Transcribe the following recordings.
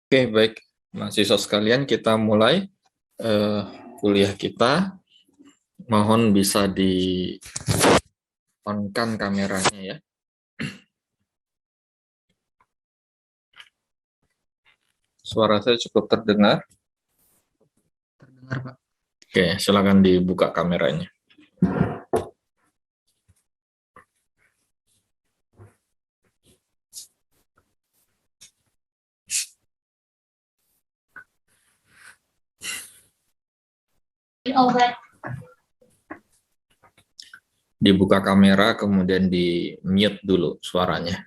Oke, baik. Mahasiswa sekalian, kita mulai kuliah kita. Mohon bisa di-on-kan kameranya ya. Suara saya cukup terdengar. Terdengar, Pak. Oke, silakan dibuka kameranya. Dibuka kamera, kemudian di-mute dulu suaranya.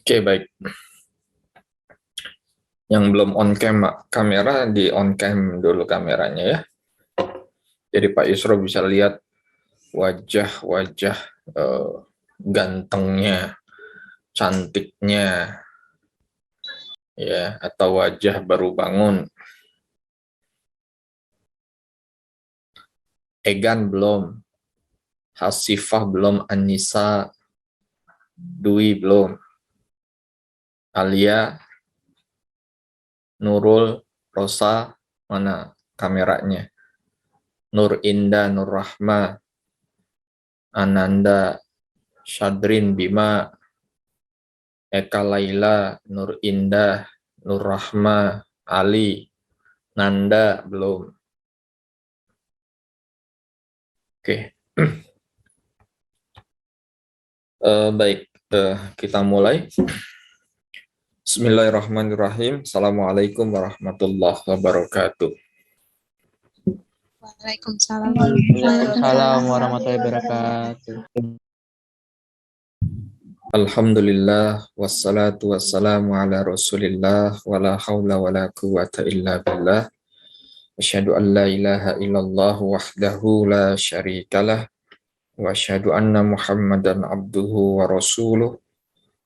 Oke, baik. Yang belum on-cam kamera, di-on-cam dulu kameranya ya. Jadi Pak Yusro bisa lihat wajah-wajah gantengnya, cantiknya, ya, atau wajah baru bangun. Egan belum, Hasifah belum, Anissa, Dwi belum, Alia, Nurul, Rosa, mana kameranya? Nur Indah, Nur Rahma, Ananda, Syadrin, Bima, Eka Laila, Nur Indah, Nur Rahma, Ali, Nanda belum. Oke. Baik, kita mulai. Bismillahirrahmanirrahim. Assalamualaikum warahmatullahi wabarakatuh. Waalaikumsalam warahmatullahi wabarakatuh. Alhamdulillah, wassalatu wassalamu ala rasulillah, wala hawla wala quwata illa billah. Asyhadu an la ilaha illallah wahdahu la syarikalah, wa asyhadu anna muhammadan abduhu wa rasuluh.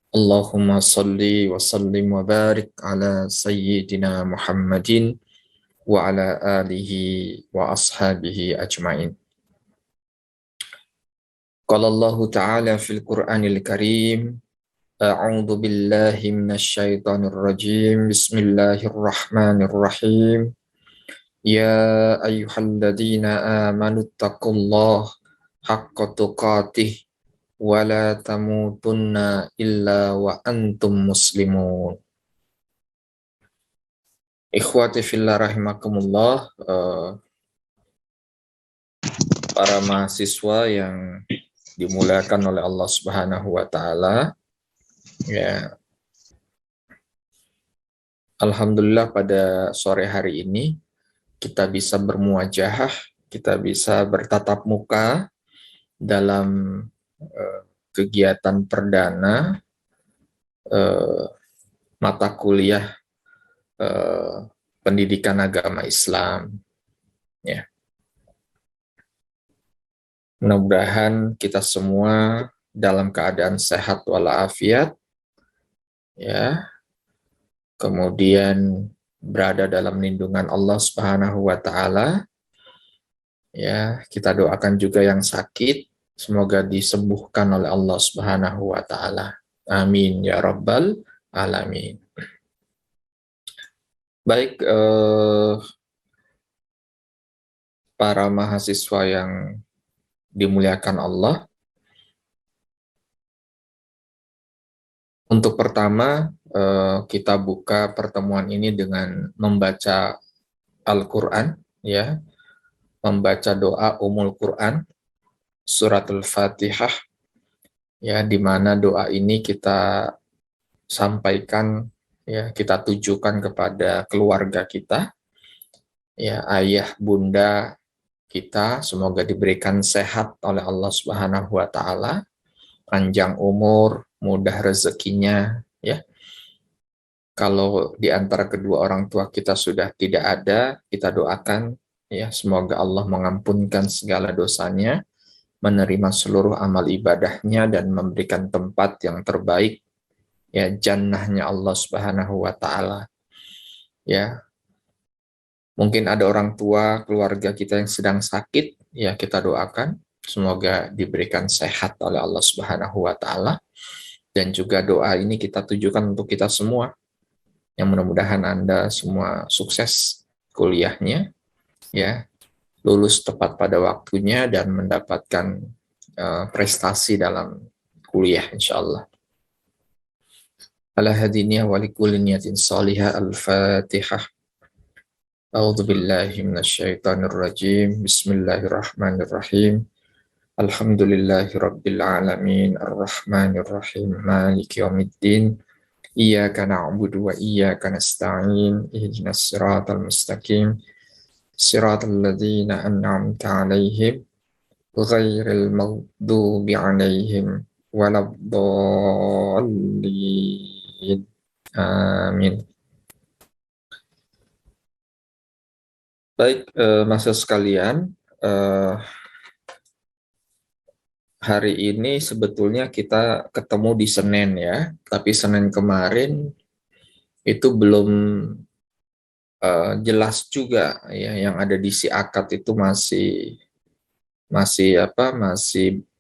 Allahumma salli wa sallim wa barik ala sayyidina Muhammadin wa ala alihi wa ashabihi ajma'in. Qala Allah Ta'ala fil Qur'anil Karim, a'udzu billahi minasyaitonir rajim, bismillahirrahmanirrahim. Ya ayyuhalladzina amanu taqullaha haqqa tuqatih wa la tamutunna illa wa antum muslimun. Ikhwati fillah rahimakumullah, para mahasiswa yang dimuliakan oleh Allah Subhanahu wa taala. Ya. Alhamdulillah pada sore hari ini kita bisa bermuajahah, kita bisa bertatap muka dalam kegiatan perdana mata kuliah pendidikan agama Islam. Ya. Mudah-mudahan kita semua dalam keadaan sehat walafiat, ya. Kemudian berada dalam lindungan Allah Subhanahu wa taala. Ya, kita doakan juga yang sakit semoga disembuhkan oleh Allah Subhanahu wa taala. Amin ya rabbal alamin. Baik, para mahasiswa yang dimuliakan Allah. Untuk pertama, kita buka pertemuan ini dengan membaca Al-Quran, ya, membaca doa Ummul Quran, surat Al-Fatihah, ya, di mana doa ini kita sampaikan, ya, kita tujukan kepada keluarga kita, ya, ayah, bunda kita, semoga diberikan sehat oleh Allah Subhanahu wa taala, panjang umur, mudah rezekinya, ya. Kalau di antara kedua orang tua kita sudah tidak ada, kita doakan ya semoga Allah mengampunkan segala dosanya, menerima seluruh amal ibadahnya dan memberikan tempat yang terbaik ya jannahnya Allah Subhanahu wa taala. Ya, mungkin ada orang tua keluarga kita yang sedang sakit, ya kita doakan semoga diberikan sehat oleh Allah Subhanahu wa taala. Dan juga doa ini kita tujukan untuk kita semua, yang mudah-mudahan Anda semua sukses kuliahnya, ya, lulus tepat pada waktunya dan mendapatkan prestasi dalam kuliah insyaallah. Ala hadiniya wa likulli niyatin salihah. Al-Fatihah. A'udzu billahi minasyaitonir rajim. Bismillahirrahmanirrahim. Alhamdulillahi rabbil alamin. Arrahmanir rahim. Maliki yaumiddin. Iyyaka na'budu wa iyyaka nasta'in. Ihdinas siratal mustaqim. Siratal ladzina an'amta 'alaihim ghairil maghdubi 'alaihim waladdallin. Amin. Baik, mahasiswa sekalian, hari ini sebetulnya kita ketemu di Senin ya, tapi Senin kemarin itu belum jelas juga ya, yang ada di si akad itu masih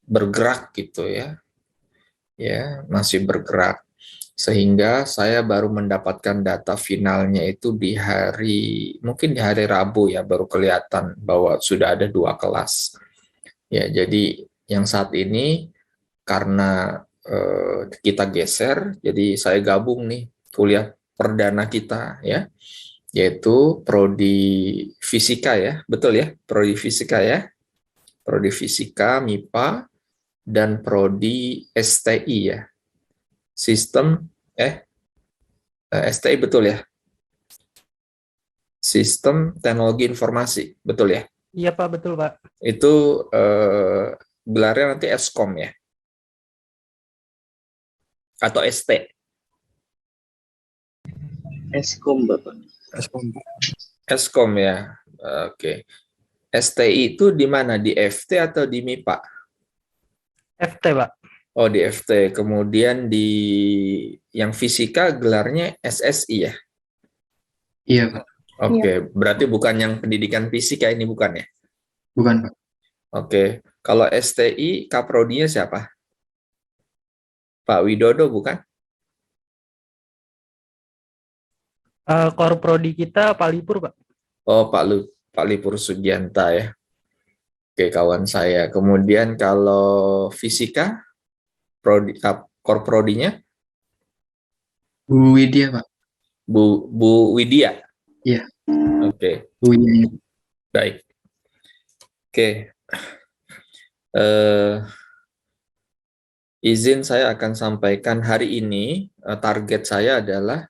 bergerak gitu ya, masih bergerak. Sehingga saya baru mendapatkan data finalnya itu mungkin di hari Rabu ya, baru kelihatan bahwa sudah ada 2 kelas. Ya, jadi yang saat ini karena kita geser, jadi saya gabung nih kuliah perdana kita ya, yaitu prodi fisika ya, betul ya, prodi fisika ya, prodi fisika MIPA dan prodi STI ya, sistem STI betul ya, sistem teknologi informasi betul ya. Iya Pak, betul Pak. Itu gelarnya nanti Eskom ya, atau ST? Eskom Bapak. Eskom ya, oke. STI itu di mana, di FT atau di MIPA? FT Pak. Oh, di FT. Kemudian di yang fisika gelarnya SSI ya? Iya Pak. Oke, berarti bukan yang pendidikan fisika ini, bukan ya? Bukan Pak. Oke, kalau STI kaprodinya siapa? Pak Widodo bukan? Korprodi kita Pak Lipur Pak. Oh, Pak Lipur Sugianta ya. Oke, kawan saya. Kemudian kalau fisika, korprodinya? Bu Widya Pak. Bu Widya? Iya. Oke, Bu Widya. baik. Oke. Izin saya akan sampaikan hari ini, target saya adalah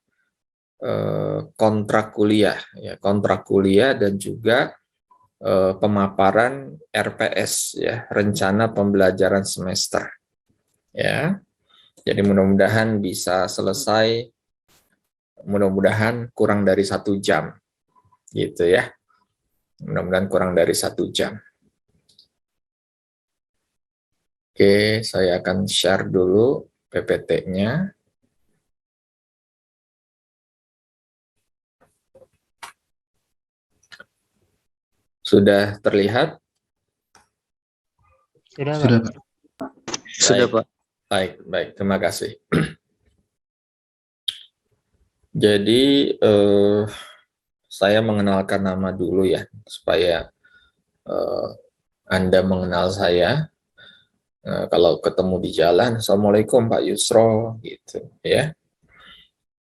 kontrak kuliah, ya, kontrak kuliah dan juga pemaparan RPS, ya, rencana pembelajaran semester, ya. Jadi mudah-mudahan bisa selesai, mudah-mudahan kurang dari 1 jam, gitu ya. Mudah-mudahan kurang dari 1 jam. Oke, saya akan share dulu PPT-nya. Sudah terlihat? Sudah Pak. Sudah Pak. Baik, terima kasih. Jadi saya mengenalkan nama dulu ya, supaya Anda mengenal saya. Kalau ketemu di jalan, Assalamualaikum Pak Yusro, gitu ya.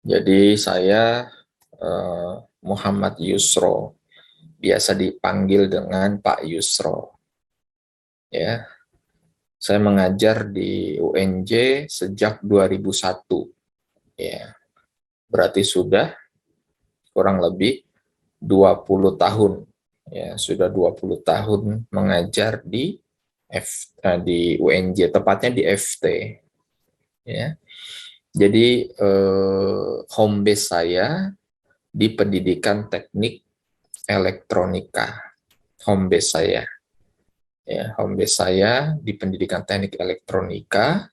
Jadi saya Muhammad Yusro, biasa dipanggil dengan Pak Yusro. Ya, saya mengajar di UNJ sejak 2001. Ya, berarti sudah kurang lebih 20 tahun. Ya, sudah 20 tahun mengajar di UNJ, tepatnya di FT. Ya. Jadi home base saya di pendidikan teknik elektronika. Home base saya. Ya, home base saya di pendidikan teknik elektronika.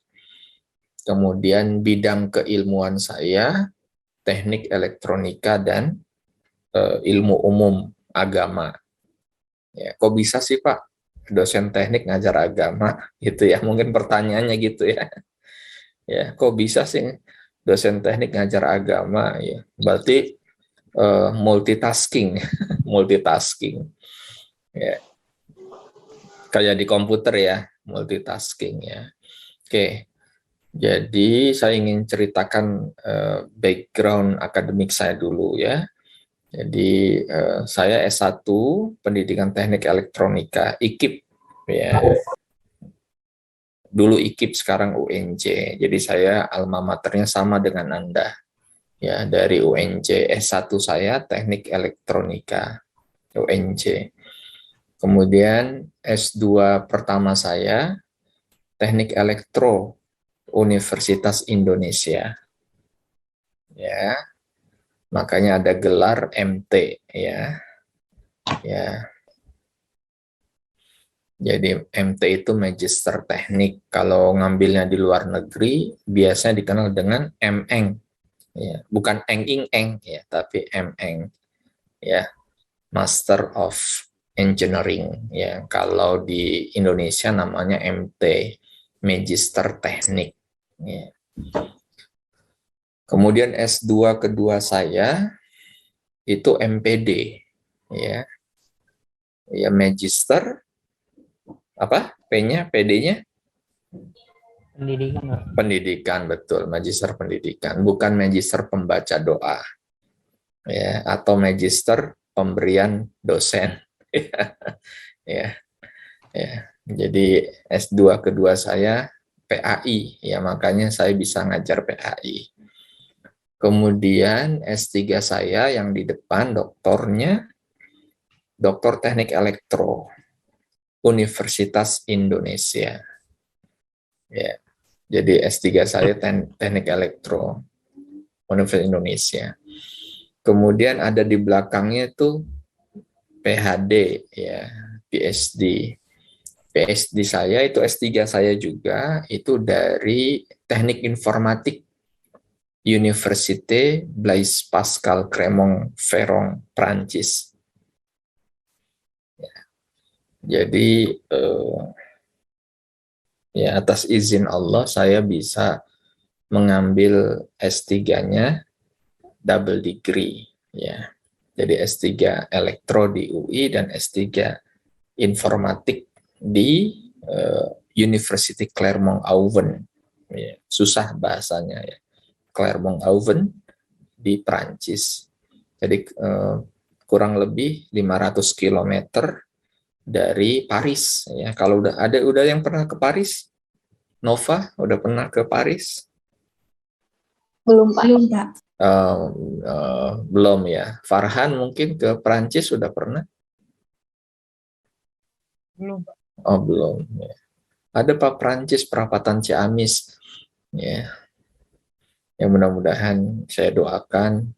Kemudian bidang keilmuan saya teknik elektronika dan ilmu umum agama. Ya, kok bisa sih Pak dosen teknik ngajar agama gitu ya? Mungkin pertanyaannya gitu ya. Ya, kok bisa sih dosen teknik ngajar agama ya? Berarti multitasking, multitasking. Ya, kayak di komputer ya, multitasking ya. Oke. Jadi saya ingin ceritakan background akademik saya dulu ya. Jadi saya S1 Pendidikan Teknik Elektronika IKIP ya. Dulu IKIP sekarang UNJ. Jadi saya alma maternya sama dengan Anda. Ya, dari UNJ S1 saya Teknik Elektronika UNJ. Kemudian S2 pertama saya Teknik Elektro Universitas Indonesia. Ya. Makanya ada gelar MT ya. Ya. Jadi MT itu Magister Teknik. Kalau ngambilnya di luar negeri biasanya dikenal dengan MEng. Ya, bukan eng ya, tapi MEng. Ya, Master of Engineering ya. Kalau di Indonesia namanya MT, Magister Teknik. Ya. Kemudian S2 kedua saya itu MPD ya. Ya, Magister apa? P-nya, PD-nya? Pendidikan, Pak. Pendidikan, betul. Magister pendidikan, bukan magister pembaca doa. Ya, atau magister pemberian dosen. Ya, ya. Jadi S2 kedua saya PAI, ya makanya saya bisa ngajar PAI. Kemudian S3 saya yang di depan doktornya Doktor Teknik Elektro Universitas Indonesia. Ya. Jadi S3 saya Teknik Elektro Universitas Indonesia. Kemudian ada di belakangnya itu PhD ya, PhD. PhD saya itu S3 saya juga itu dari Teknik Informatik Université Blaise Pascal Clermont-Ferrand, Prancis. Ya. Jadi ya atas izin Allah saya bisa mengambil S3-nya double degree ya. Jadi S3 Elektro di UI dan S3 Informatik di University Clermont-Auvergne. Ya, susah bahasanya ya. Clermont-Auvergne di Prancis. Jadi kurang lebih 500 km dari Paris ya. Kalau udah yang pernah ke Paris? Nova udah pernah ke Paris? Belum, Pak. Belum ya. Farhan mungkin ke Prancis sudah pernah? Belum, Pak. Oh, belum. Ya. Ada Pak Prancis, perapatan Ciamis. Ya. Yang mudah-mudahan saya doakan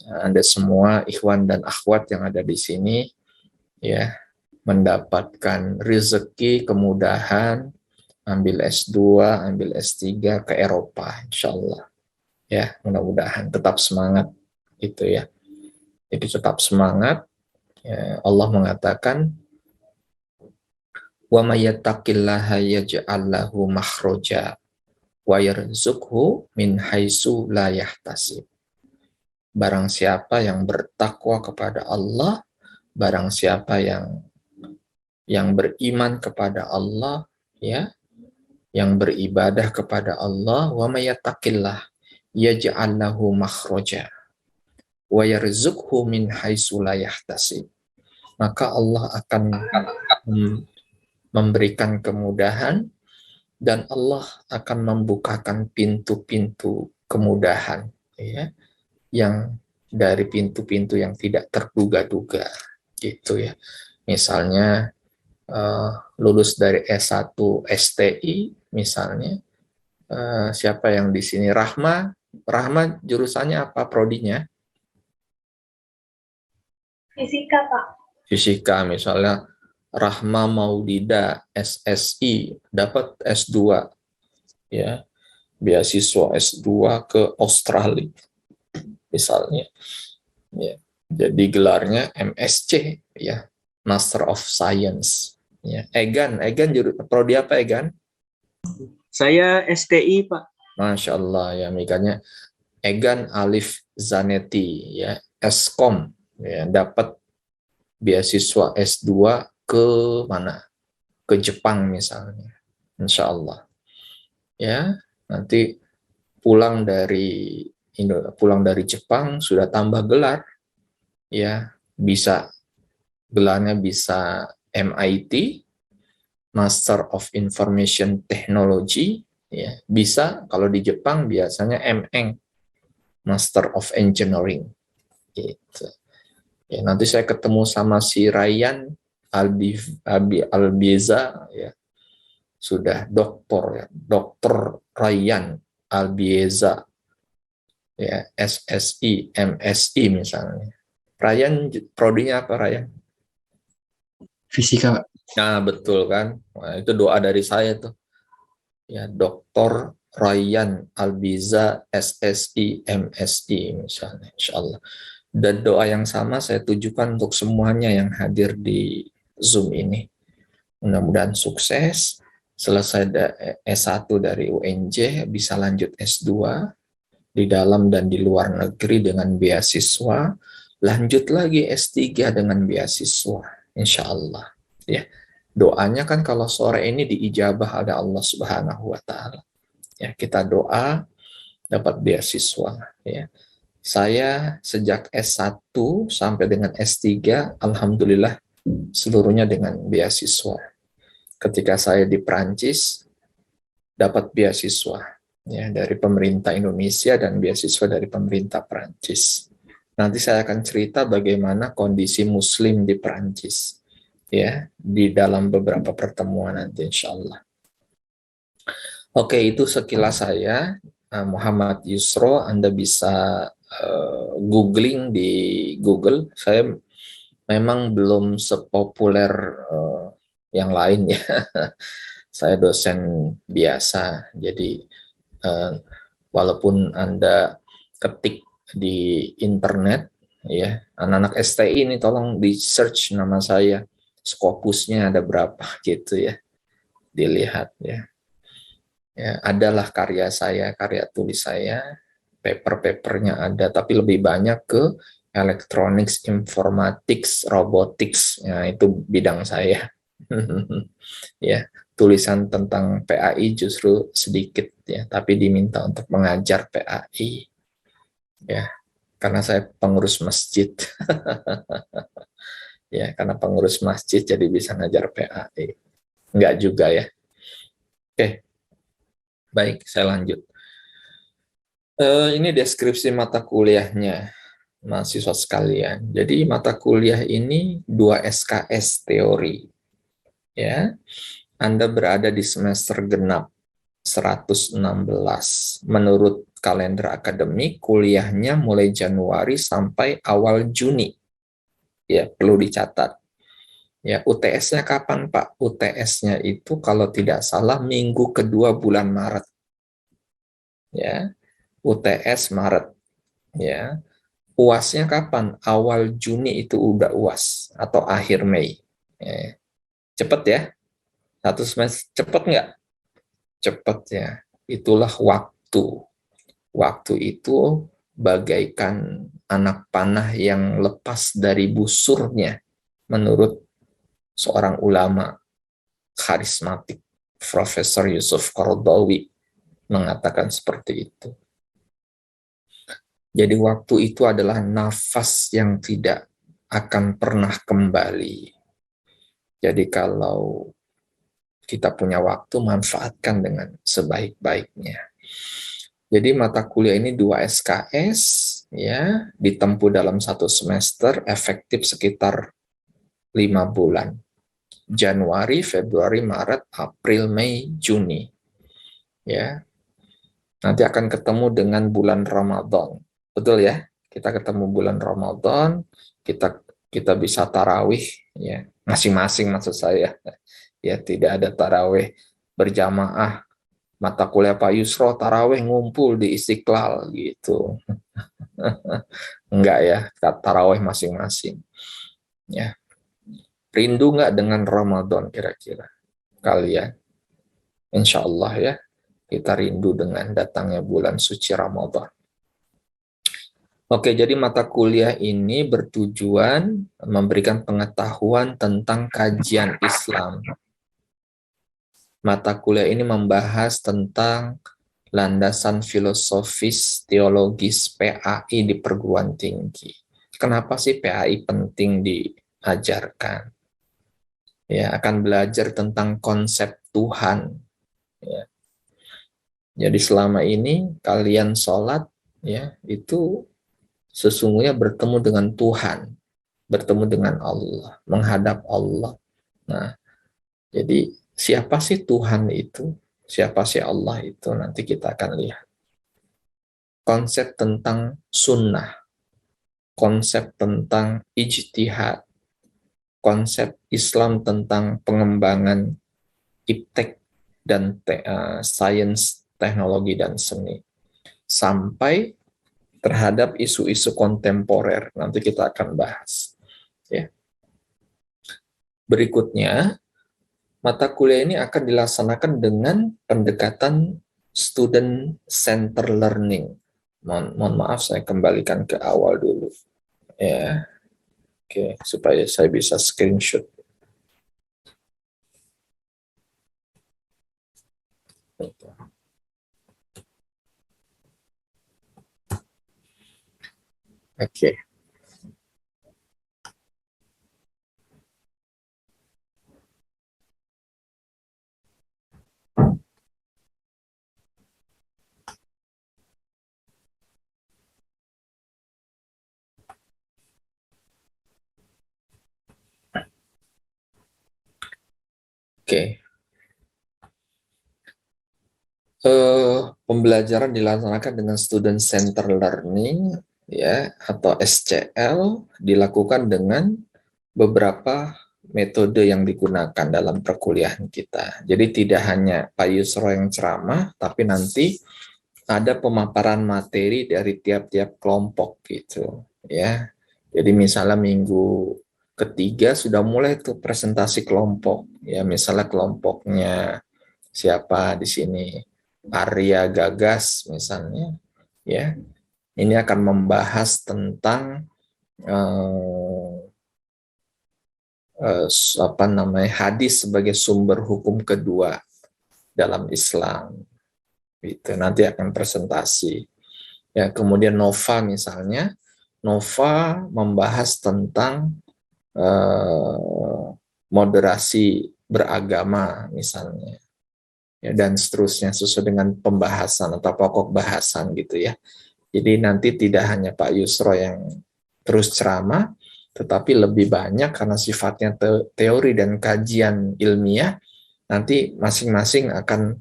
Anda semua, ikhwan dan akhwat yang ada di sini, ya, mendapatkan rezeki, kemudahan, ambil S2, ambil S3 ke Eropa, insya Allah. Ya, mudah-mudahan tetap semangat itu ya. Jadi tetap semangat. Ya, Allah mengatakan, wa may yattaqillaha yaj'al lahu makhraja wa yarzuqhu min haitsu la yahtasib. Barang siapa yang bertakwa kepada Allah, barang siapa yang beriman kepada Allah, ya, yang beribadah kepada Allah, wa may yattaqillah yaj'al lahu makhraja wa yarzuqhu min haitsu la yahtasib. Maka Allah akan memberikan kemudahan dan Allah akan membukakan pintu-pintu kemudahan ya, yang dari pintu-pintu yang tidak terduga-duga gitu ya. Misalnya lulus dari S1 STI misalnya Siapa yang di sini? Rahma. Rahma jurusannya apa? Prodinya? Fisika, Pak. Fisika misalnya. Rahma Maudida SSI dapat S2 ya, beasiswa S2 ke Australia misalnya ya. Jadi gelarnya MSc ya, Master of Science ya. Egan prodi apa Egan? Saya STI, Pak. Masya Allah ya, mikanya Egan Alif Zanetti ya, Eskom ya, dapat beasiswa S2 ke mana? Ke Jepang misalnya. Insya Allah. Ya, nanti pulang dari Jepang sudah tambah gelar. Ya, gelarnya bisa MIT, Master of Information Technology, ya. Bisa kalau di Jepang biasanya MEng, Master of Engineering. Gitu. Ya, nanti saya ketemu sama si Ryan Albieza ya. Sudah doktor ya, Dr. Ryan Albieza ya, SSI, MSI misalnya. Ryan prodinya apa Ryan? Fisika, Pak. Nah, betul kan? Nah, itu doa dari saya tuh. Ya, Dr. Ryan Albiza SSI, MSI misalnya, insyaallah. Dan doa yang sama saya tujukan untuk semuanya yang hadir di Zoom ini. Mudah-mudahan sukses, selesai S1 dari UNJ, bisa lanjut S2 di dalam dan di luar negeri dengan beasiswa, lanjut lagi S3 dengan beasiswa, insya Allah. Ya, doanya kan kalau sore ini diijabah ada Allah Subhanahu wa Ta'ala. Ya, kita doa dapat beasiswa. Ya. Saya sejak S1 sampai dengan S3, alhamdulillah seluruhnya dengan beasiswa. Ketika saya di Perancis, dapat beasiswa ya dari pemerintah Indonesia dan beasiswa dari pemerintah Perancis. Nanti saya akan cerita bagaimana kondisi Muslim di Perancis ya di dalam beberapa pertemuan nanti insya Allah. Oke, itu sekilas saya. Muhammad Yusro, Anda bisa googling di Google. Saya memang belum sepopuler yang lain ya. Saya dosen biasa, jadi walaupun Anda ketik di internet, ya anak-anak STI ini tolong di search nama saya, Scopusnya ada berapa gitu ya, dilihat ya. Ya, adalah karya saya, karya tulis saya, paper-papernya ada, tapi lebih banyak ke electronics, informatics, robotics, ya itu bidang saya. Ya, tulisan tentang PAI justru sedikit ya, tapi diminta untuk mengajar PAI. Ya, karena saya pengurus masjid. Ya, karena pengurus masjid jadi bisa ngajar PAI. Enggak juga ya. Oke. Baik, saya lanjut. Ini deskripsi mata kuliahnya, mahasiswa sekalian. Jadi mata kuliah ini 2 SKS teori. Ya, Anda berada di semester genap 116. Menurut kalender akademik, kuliahnya mulai Januari sampai awal Juni. Ya, perlu dicatat. Ya, UTS-nya kapan, Pak? UTS-nya itu kalau tidak salah minggu kedua bulan Maret. Ya, UTS Maret. Ya, UAS-nya kapan? Awal Juni itu udah UAS atau akhir Mei. Ya. Cepet ya? 1 semester cepet nggak? Cepet ya. Itulah waktu. Waktu itu bagaikan anak panah yang lepas dari busurnya menurut seorang ulama karismatik, Profesor Yusuf Qaradawi mengatakan seperti itu. Jadi waktu itu adalah nafas yang tidak akan pernah kembali. Jadi kalau kita punya waktu, manfaatkan dengan sebaik-baiknya. Jadi mata kuliah ini 2 SKS, ya, ditempuh dalam 1 semester, efektif sekitar 5 bulan. Januari, Februari, Maret, April, Mei, Juni. Ya. Nanti akan ketemu dengan bulan Ramadan. Betul ya? Kita ketemu bulan Ramadan, kita kita bisa tarawih ya, masing-masing maksud saya. Ya, tidak ada tarawih berjamaah mata kuliah Pak Yusro tarawih ngumpul di Istiqlal gitu. Enggak ya, tarawih masing-masing. Ya, rindu nggak dengan Ramadan kira-kira kalian? Insya Allah ya, kita rindu dengan datangnya bulan suci Ramadan. Oke, jadi mata kuliah ini bertujuan memberikan pengetahuan tentang kajian Islam. Mata kuliah ini membahas tentang landasan filosofis teologis PAI di perguruan tinggi. Kenapa sih PAI penting diajarkan? Ya, akan belajar tentang konsep Tuhan. Ya. Jadi selama ini kalian sholat, ya itu sesungguhnya bertemu dengan Tuhan, bertemu dengan Allah, menghadap Allah. Nah, jadi siapa sih Tuhan itu? Siapa sih Allah itu? Nanti kita akan lihat. Konsep tentang sunnah, konsep tentang ijtihad, konsep Islam tentang pengembangan iptek dan sains, teknologi, dan seni. Sampai terhadap isu-isu kontemporer. Nanti kita akan bahas. Ya. Berikutnya, mata kuliah ini akan dilaksanakan dengan pendekatan student center learning. Mohon maaf, saya kembalikan ke awal dulu. Ya, oke, supaya saya bisa screenshot. Oke. Oke. Pembelajaran dilaksanakan dengan student center learning ya atau SCL dilakukan dengan beberapa metode yang digunakan dalam perkuliahan kita. Jadi tidak hanya Pak Yusro yang ceramah, tapi nanti ada pemaparan materi dari tiap-tiap kelompok gitu ya. Jadi misalnya minggu ketiga sudah mulai tuh presentasi kelompok ya, misalnya kelompoknya siapa di sini, Arya Gagas misalnya ya. Ini akan membahas tentang apa namanya hadis sebagai sumber hukum kedua dalam Islam. Itu nanti akan presentasi. Ya, kemudian Nova misalnya, Nova membahas tentang moderasi beragama misalnya. Ya, dan seterusnya sesuai dengan pembahasan atau pokok bahasan gitu ya. Jadi nanti tidak hanya Pak Yusro yang terus ceramah, tetapi lebih banyak karena sifatnya teori dan kajian ilmiah, nanti masing-masing akan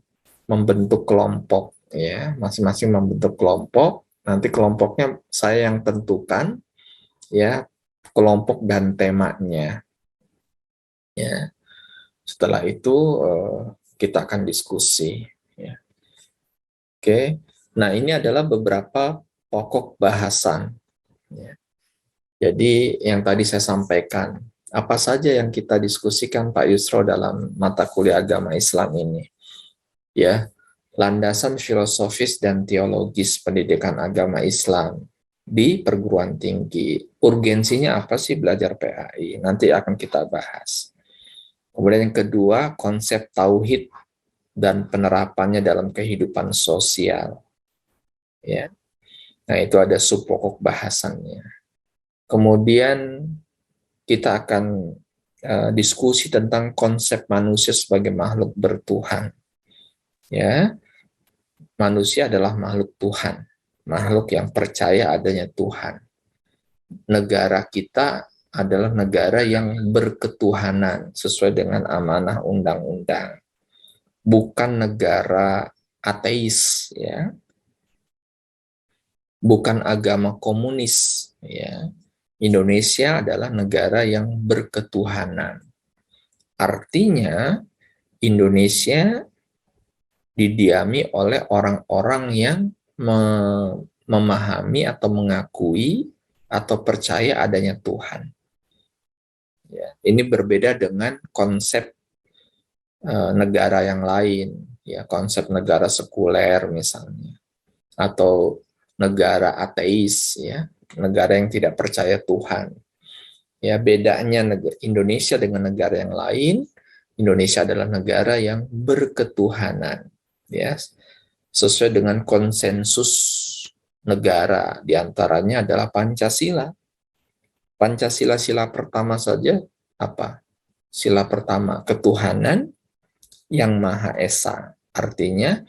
membentuk kelompok ya, masing-masing membentuk kelompok. Nanti kelompoknya saya yang tentukan ya, kelompok dan temanya. Ya. Setelah itu kita akan diskusi ya. Oke. Nah, ini adalah beberapa pokok bahasan ya. Jadi yang tadi saya sampaikan, apa saja yang kita diskusikan Pak Yusro dalam mata kuliah agama Islam ini? Ya, landasan filosofis dan teologis pendidikan agama Islam di perguruan tinggi. Urgensinya apa sih belajar PAI? Nanti akan kita bahas. Kemudian yang kedua, konsep tauhid dan penerapannya dalam kehidupan sosial. Ya. Nah, itu ada subpokok bahasannya. Kemudian kita akan diskusi tentang konsep manusia sebagai makhluk bertuhan. Ya, manusia adalah makhluk Tuhan, makhluk yang percaya adanya Tuhan. Negara kita adalah negara yang berketuhanan sesuai dengan amanah undang-undang, bukan negara ateis, ya, bukan agama komunis, ya. Indonesia adalah negara yang berketuhanan. Artinya Indonesia didiami oleh orang-orang yang memahami atau mengakui atau percaya adanya Tuhan. Ya, ini berbeda dengan konsep negara yang lain, ya, konsep negara sekuler misalnya, atau negara ateis, ya, negara yang tidak percaya Tuhan. Ya, bedanya Indonesia dengan negara yang lain, Indonesia adalah negara yang berketuhanan, ya, sesuai dengan konsensus negara, diantaranya adalah Pancasila. Pancasila sila pertama saja apa? Sila pertama, ketuhanan yang Maha Esa. Artinya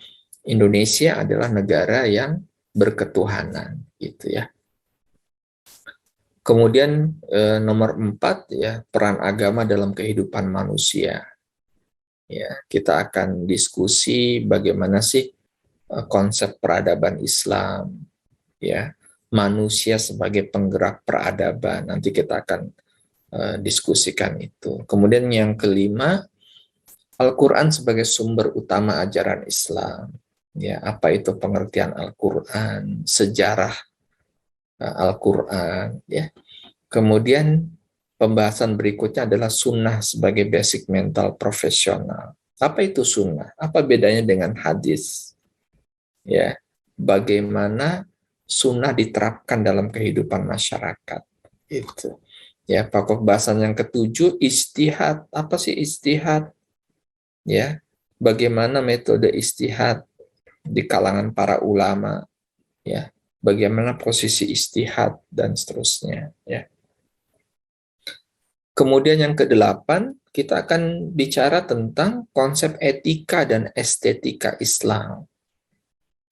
Indonesia adalah negara yang berketuhanan, gitu ya. Kemudian nomor 4, ya, peran agama dalam kehidupan manusia. Ya, kita akan diskusi bagaimana sih konsep peradaban Islam, ya, manusia sebagai penggerak peradaban. Nanti kita akan diskusikan itu. Kemudian yang kelima, Al-Quran sebagai sumber utama ajaran Islam. Ya, apa itu pengertian Al-Quran, sejarah Al-Quran. Ya. Kemudian pembahasan berikutnya adalah sunnah sebagai basic mental profesional. Apa itu sunnah? Apa bedanya dengan hadis? Ya, bagaimana sunnah diterapkan dalam kehidupan masyarakat? Itu. Ya, pokok bahasan yang ketujuh, ijtihad. Apa sih ijtihad? Ya, bagaimana metode ijtihad di kalangan para ulama? Ya, bagaimana posisi ijtihad dan seterusnya? Ya. Kemudian yang kedelapan, kita akan bicara tentang konsep etika dan estetika Islam.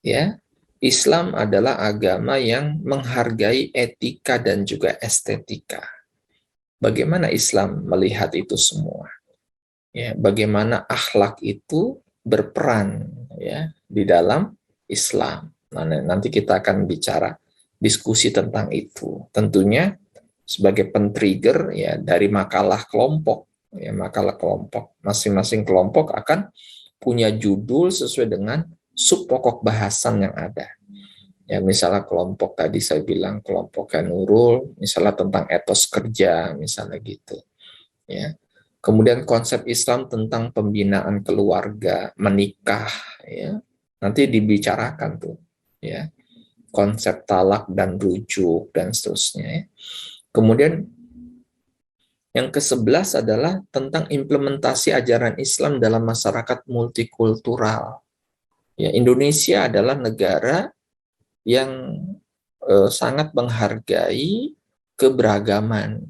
Ya, Islam adalah agama yang menghargai etika dan juga estetika. Bagaimana Islam melihat itu semua? Ya, bagaimana akhlak itu berperan, ya, di dalam Islam. Nah, nanti kita akan bicara diskusi tentang itu. Tentunya sebagai pen-trigger, ya, dari makalah kelompok. Ya, makalah kelompok. Masing-masing kelompok akan punya judul sesuai dengan sub pokok bahasan yang ada. Ya, misalnya kelompok tadi saya bilang kelompok Nurul, misalnya tentang etos kerja, misalnya gitu. Ya. Kemudian konsep Islam tentang pembinaan keluarga, menikah, ya. Nanti dibicarakan tuh, ya. Konsep talak dan rujuk dan seterusnya. Ya. Kemudian yang ke-11 adalah tentang implementasi ajaran Islam dalam masyarakat multikultural. Ya, Indonesia adalah negara yang sangat menghargai keberagaman.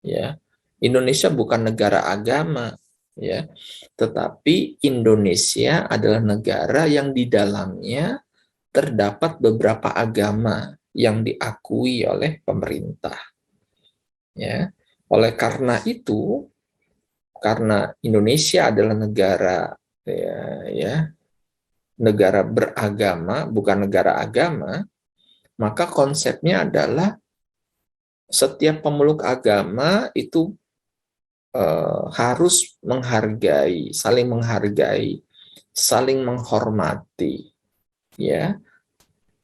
Ya, Indonesia bukan negara agama, ya, tetapi Indonesia adalah negara yang di dalamnya terdapat beberapa agama yang diakui oleh pemerintah. Ya, oleh karena itu, karena Indonesia adalah negara, ya, negara beragama, bukan negara agama, maka konsepnya adalah setiap pemeluk agama itu harus menghargai, saling menghormati, ya,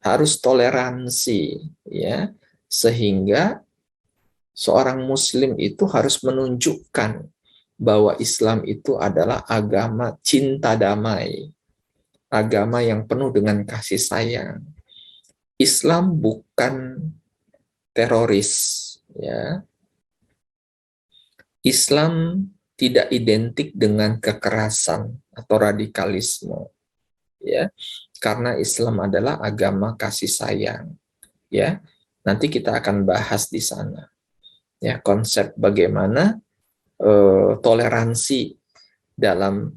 harus toleransi, ya, sehingga seorang Muslim itu harus menunjukkan bahwa Islam itu adalah agama cinta damai, agama yang penuh dengan kasih sayang. Islam bukan teroris, ya. Islam tidak identik dengan kekerasan atau radikalisme, ya. Karena Islam adalah agama kasih sayang, ya. Nanti kita akan bahas di sana, ya, konsep bagaimana toleransi dalam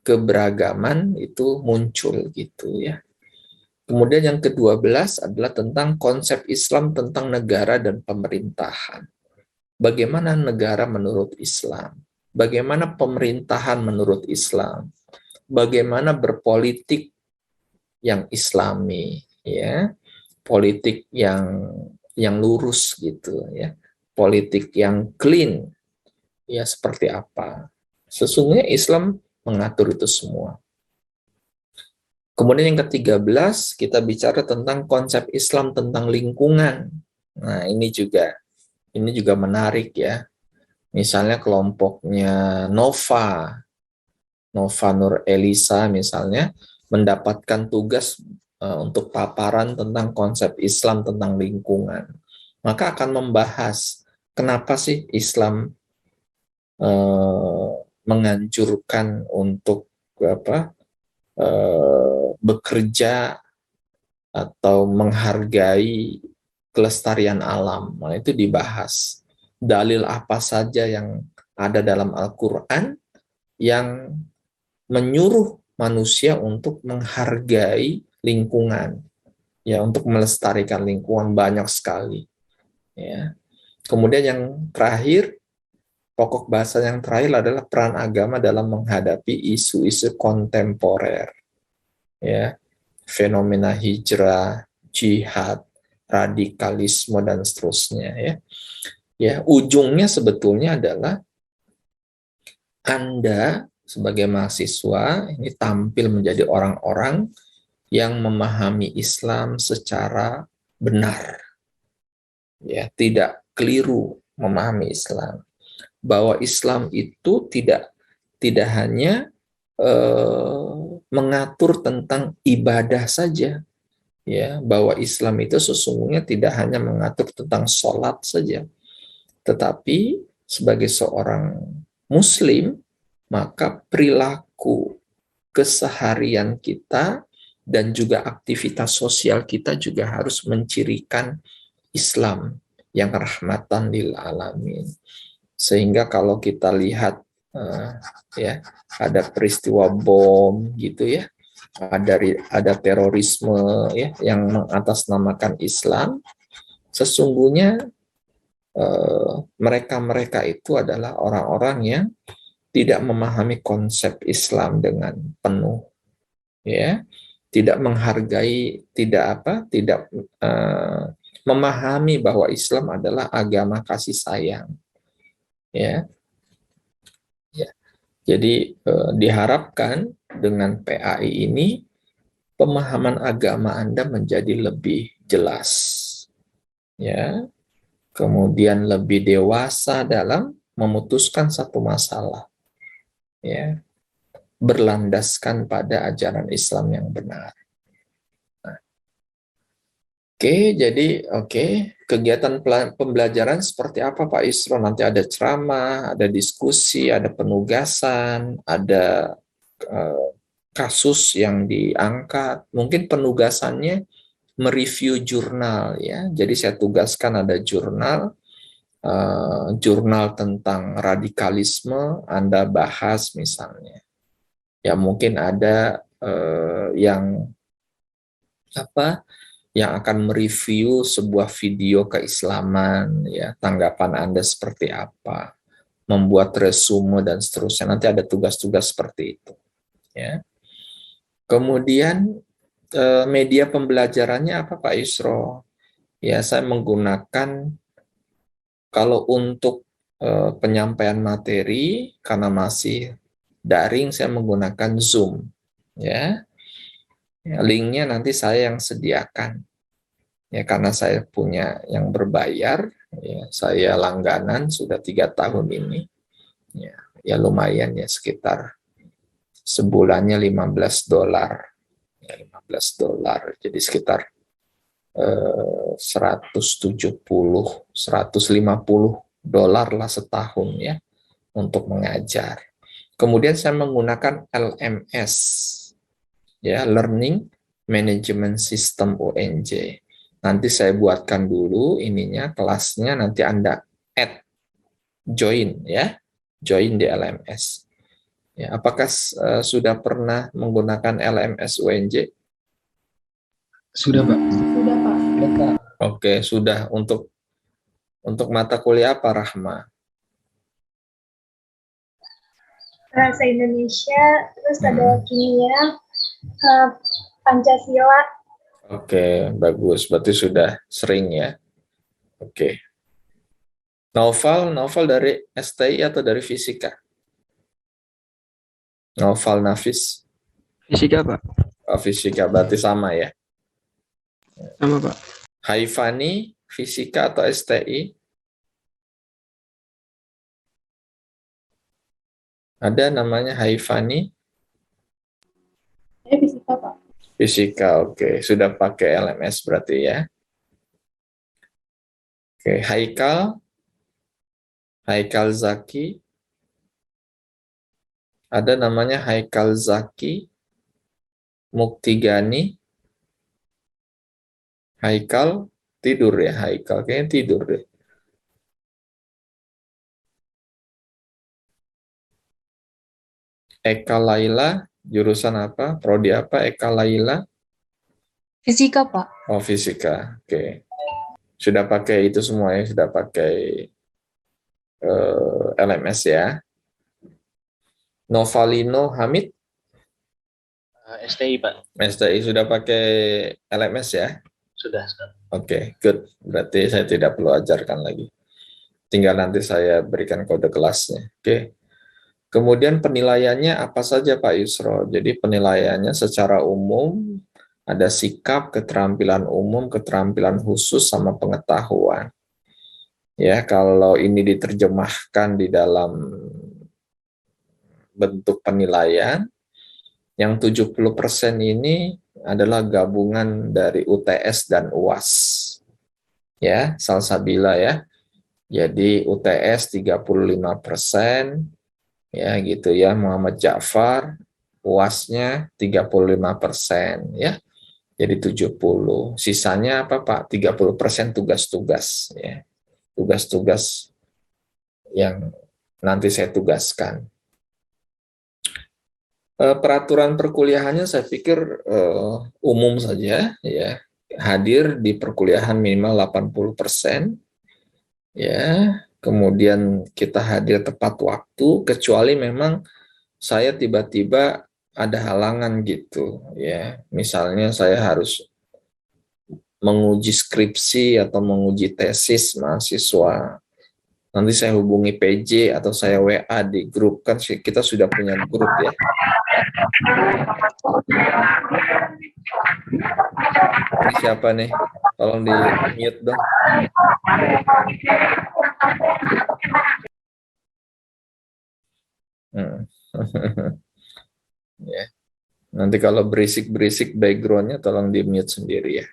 keberagaman itu muncul, gitu ya. Kemudian yang ke-12 adalah tentang konsep Islam tentang negara dan pemerintahan. Bagaimana negara menurut Islam? Bagaimana pemerintahan menurut Islam? Bagaimana berpolitik yang Islami, ya? politik yang lurus gitu ya, politik yang clean ya, seperti apa. Sesungguhnya Islam mengatur itu semua. Kemudian yang ke-13 kita bicara tentang konsep Islam tentang lingkungan. Nah, ini juga menarik ya. Misalnya kelompoknya Nova Nur Elisa misalnya mendapatkan tugas untuk paparan tentang konsep Islam tentang lingkungan. Maka akan membahas kenapa sih Islam menganjurkan untuk bekerja atau menghargai kelestarian alam. Nah, itu dibahas. Dalil apa saja yang ada dalam Al-Quran yang menyuruh manusia untuk menghargai lingkungan, ya, untuk melestarikan lingkungan, banyak sekali. Ya. Kemudian yang terakhir, pokok bahasa yang terakhir adalah peran agama dalam menghadapi isu-isu kontemporer, ya, fenomena hijrah, jihad, radikalisme dan seterusnya, ya. Ya, ujungnya sebetulnya adalah Anda sebagai mahasiswa ini tampil menjadi orang-orang yang memahami Islam secara benar, ya, tidak keliru memahami Islam, bahwa Islam itu tidak hanya mengatur tentang ibadah saja, ya, bahwa Islam itu sesungguhnya tidak hanya mengatur tentang sholat saja, tetapi sebagai seorang Muslim, maka perilaku keseharian kita dan juga aktivitas sosial kita juga harus mencirikan Islam yang rahmatan lil alamin. Sehingga kalau kita lihat ya, ada peristiwa bom gitu ya, ada terorisme ya yang mengatasnamakan Islam, sesungguhnya mereka-mereka itu adalah orang-orang yang tidak memahami konsep Islam dengan penuh, ya, tidak menghargai, tidak memahami bahwa Islam adalah agama kasih sayang, ya. Ya. Jadi diharapkan dengan PAI ini pemahaman agama Anda menjadi lebih jelas, ya. Kemudian lebih dewasa dalam memutuskan satu masalah, ya, berlandaskan pada ajaran Islam yang benar. Nah, kegiatan pembelajaran seperti apa Pak Isro? Nanti ada ceramah, ada diskusi, ada penugasan, ada kasus yang diangkat. Mungkin penugasannya mereview jurnal, ya. Jadi saya tugaskan ada jurnal tentang radikalisme, Anda bahas misalnya. Ya, mungkin ada yang akan mereview sebuah video keislaman, ya, tanggapan Anda seperti apa, membuat resume dan seterusnya. Nanti ada tugas-tugas seperti itu, ya. Kemudian media pembelajarannya apa Pak Yusro? Ya, saya menggunakan, kalau untuk penyampaian materi karena masih daring, saya menggunakan Zoom, ya. Linknya nanti saya yang sediakan, ya, karena saya punya yang berbayar, ya, saya langganan sudah 3 tahun ini, ya lumayan ya, sekitar sebulannya $15, ya, $15, jadi sekitar 150 dolar lah setahun, ya, untuk mengajar. Kemudian saya menggunakan LMS, ya, Learning Management System UNJ. Nanti saya buatkan dulu ininya, kelasnya, nanti Anda join, ya, join di LMS. Ya, apakah sudah pernah menggunakan LMS UNJ? Sudah, Pak. Sudah, Pak. Oke, sudah. Untuk mata kuliah apa, Rahma? Bahasa Indonesia, terus ada kimia, Pancasila. Oke, bagus. Berarti sudah sering ya. Oke. Novel dari STI atau dari fisika? Novel Nafis, Fisika, Pak. fisika berarti sama ya. Sama, Pak. Haifani, fisika atau STI? Ada namanya Haifani? Saya fisika, Pak. Fisika, oke. Sudah pakai LMS berarti ya. Oke, Haikal Zaki. Ada namanya Haikal Zaki, Muktigani. Haikal, tidur ya. Haikal, kayaknya tidur deh. Eka Laila, jurusan apa? Prodi apa? Eka Laila? Fisika, Pak. Oh, fisika. Oke. Sudah pakai itu semua ya, sudah pakai LMS ya. Novalino Hamid, STI, Pak. STI sudah pakai LMS ya? Sudah. Oke, good. Berarti saya tidak perlu ajarkan lagi. Tinggal nanti saya berikan kode kelasnya. Oke. Kemudian penilaiannya apa saja Pak Yusro? Jadi penilaiannya secara umum ada sikap, keterampilan umum, keterampilan khusus, sama pengetahuan. Ya, kalau ini diterjemahkan di dalam bentuk penilaian, yang 70% ini adalah gabungan dari UTS dan UAS. Ya, salsabila ya. Jadi UTS 35%, ya gitu ya, Muhammad Ja'far, UAS-nya 35%, ya. Jadi 70. Sisanya apa Pak? 30% tugas-tugas ya. Tugas-tugas yang nanti saya tugaskan. Peraturan perkuliahannya saya pikir umum saja ya. Hadir di perkuliahan minimal 80%. Ya, kemudian kita hadir tepat waktu, kecuali memang saya tiba-tiba ada halangan gitu ya. Misalnya saya harus menguji skripsi atau menguji tesis mahasiswa. Nanti saya hubungi PJ atau saya WA di grup, kan kita sudah punya grup ya. Ini siapa nih? Tolong di mute dong. Ya. Nanti kalau berisik-berisik background-nya tolong di mute sendiri ya.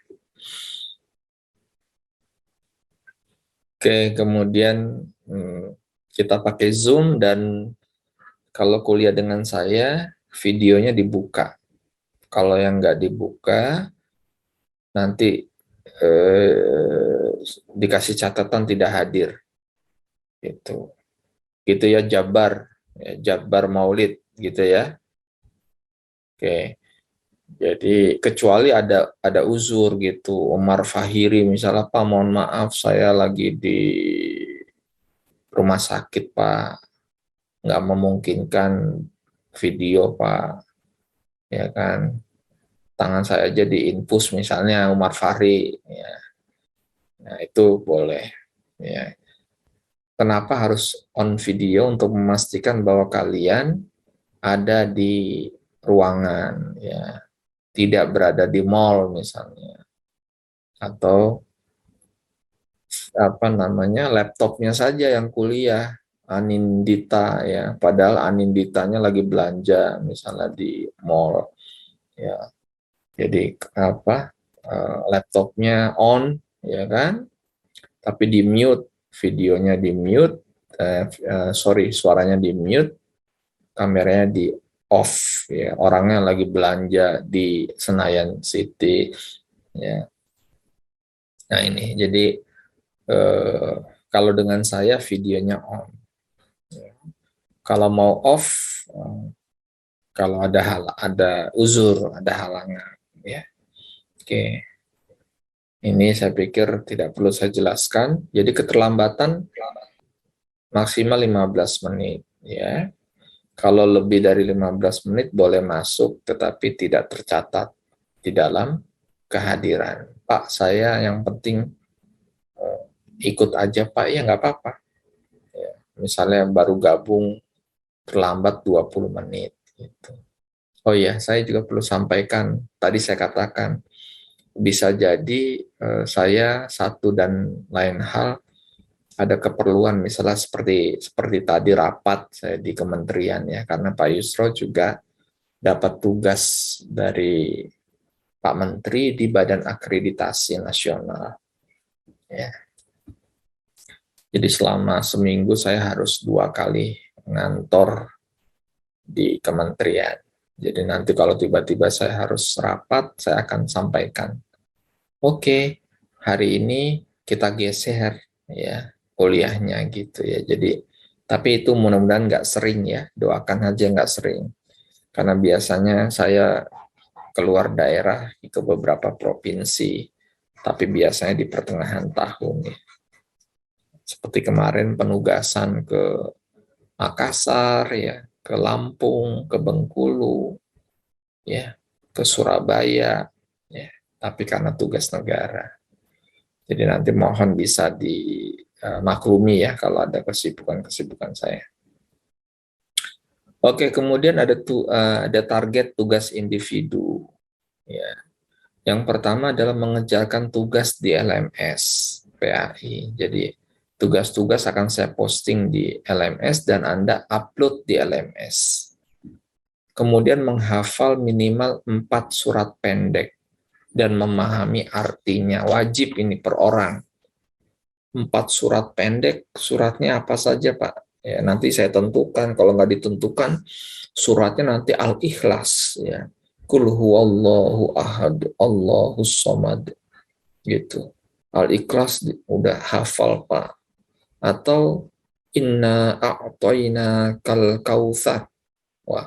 Oke, kemudian kita pakai Zoom, dan kalau kuliah dengan saya videonya dibuka. Kalau yang nggak dibuka nanti dikasih catatan tidak hadir. Gitu ya, Jabar Maulid gitu ya. Oke. Jadi kecuali ada uzur gitu, Omar Fahiri misalnya, Pak mohon maaf saya lagi di rumah sakit Pak, nggak memungkinkan video Pak, ya kan, tangan saya aja diinfus misalnya Umar Fahri, ya. Nah itu boleh. Ya. Kenapa harus on video? Untuk memastikan bahwa kalian ada di ruangan, ya, tidak berada di mall misalnya, atau apa namanya, laptopnya saja yang kuliah, Anindita ya, padahal Aninditanya lagi belanja misalnya di mall ya. Jadi apa, laptopnya on ya kan, tapi di mute, videonya di mute, suaranya di mute, kameranya di off ya, orangnya lagi belanja di Senayan City ya. Nah ini jadi kalau dengan saya videonya on. Kalau mau off, kalau ada uzur, ada halangan ya. Oke. Ini saya pikir tidak perlu saya jelaskan. Jadi keterlambatan maksimal 15 menit ya. Kalau lebih dari 15 menit boleh masuk, tetapi tidak tercatat di dalam kehadiran. Pak, saya yang penting ikut aja Pak, ya nggak apa-apa. Ya, misalnya baru gabung terlambat 20 menit. Gitu. Oh iya, saya juga perlu sampaikan, tadi saya katakan, bisa jadi saya satu dan lain hal ada keperluan, misalnya seperti tadi rapat saya di kementerian ya, karena Pak Yusro juga dapat tugas dari Pak Menteri di Badan Akreditasi Nasional. Ya. Jadi selama seminggu saya harus 2 kali ngantor di kementerian. Jadi nanti kalau tiba-tiba saya harus rapat, saya akan sampaikan, oke, hari ini kita geser ya kuliahnya gitu ya. Jadi tapi itu mudah-mudahan nggak sering ya, doakan aja nggak sering. Karena biasanya saya keluar daerah ke beberapa provinsi, tapi biasanya di pertengahan tahun ya. Seperti kemarin penugasan ke Makassar ya, ke Lampung, ke Bengkulu, ya, ke Surabaya, ya, tapi karena tugas negara. Jadi nanti mohon bisa dimaklumi ya kalau ada kesibukan-kesibukan saya. Oke, kemudian ada target tugas individu. Ya. Yang pertama adalah mengejarkan tugas di LMS PAI. Jadi tugas-tugas akan saya posting di LMS dan Anda upload di LMS. Kemudian menghafal minimal 4 surat pendek dan memahami artinya. Wajib ini per orang. 4 surat pendek, suratnya apa saja Pak? Ya, nanti saya tentukan, kalau nggak ditentukan, suratnya nanti Al-Ikhlas. Ya. Qul huwallahu ahad, Allahus somad. Gitu. Al-Ikhlas udah hafal Pak. Atau Inna a'toina kal kautsar. Wah,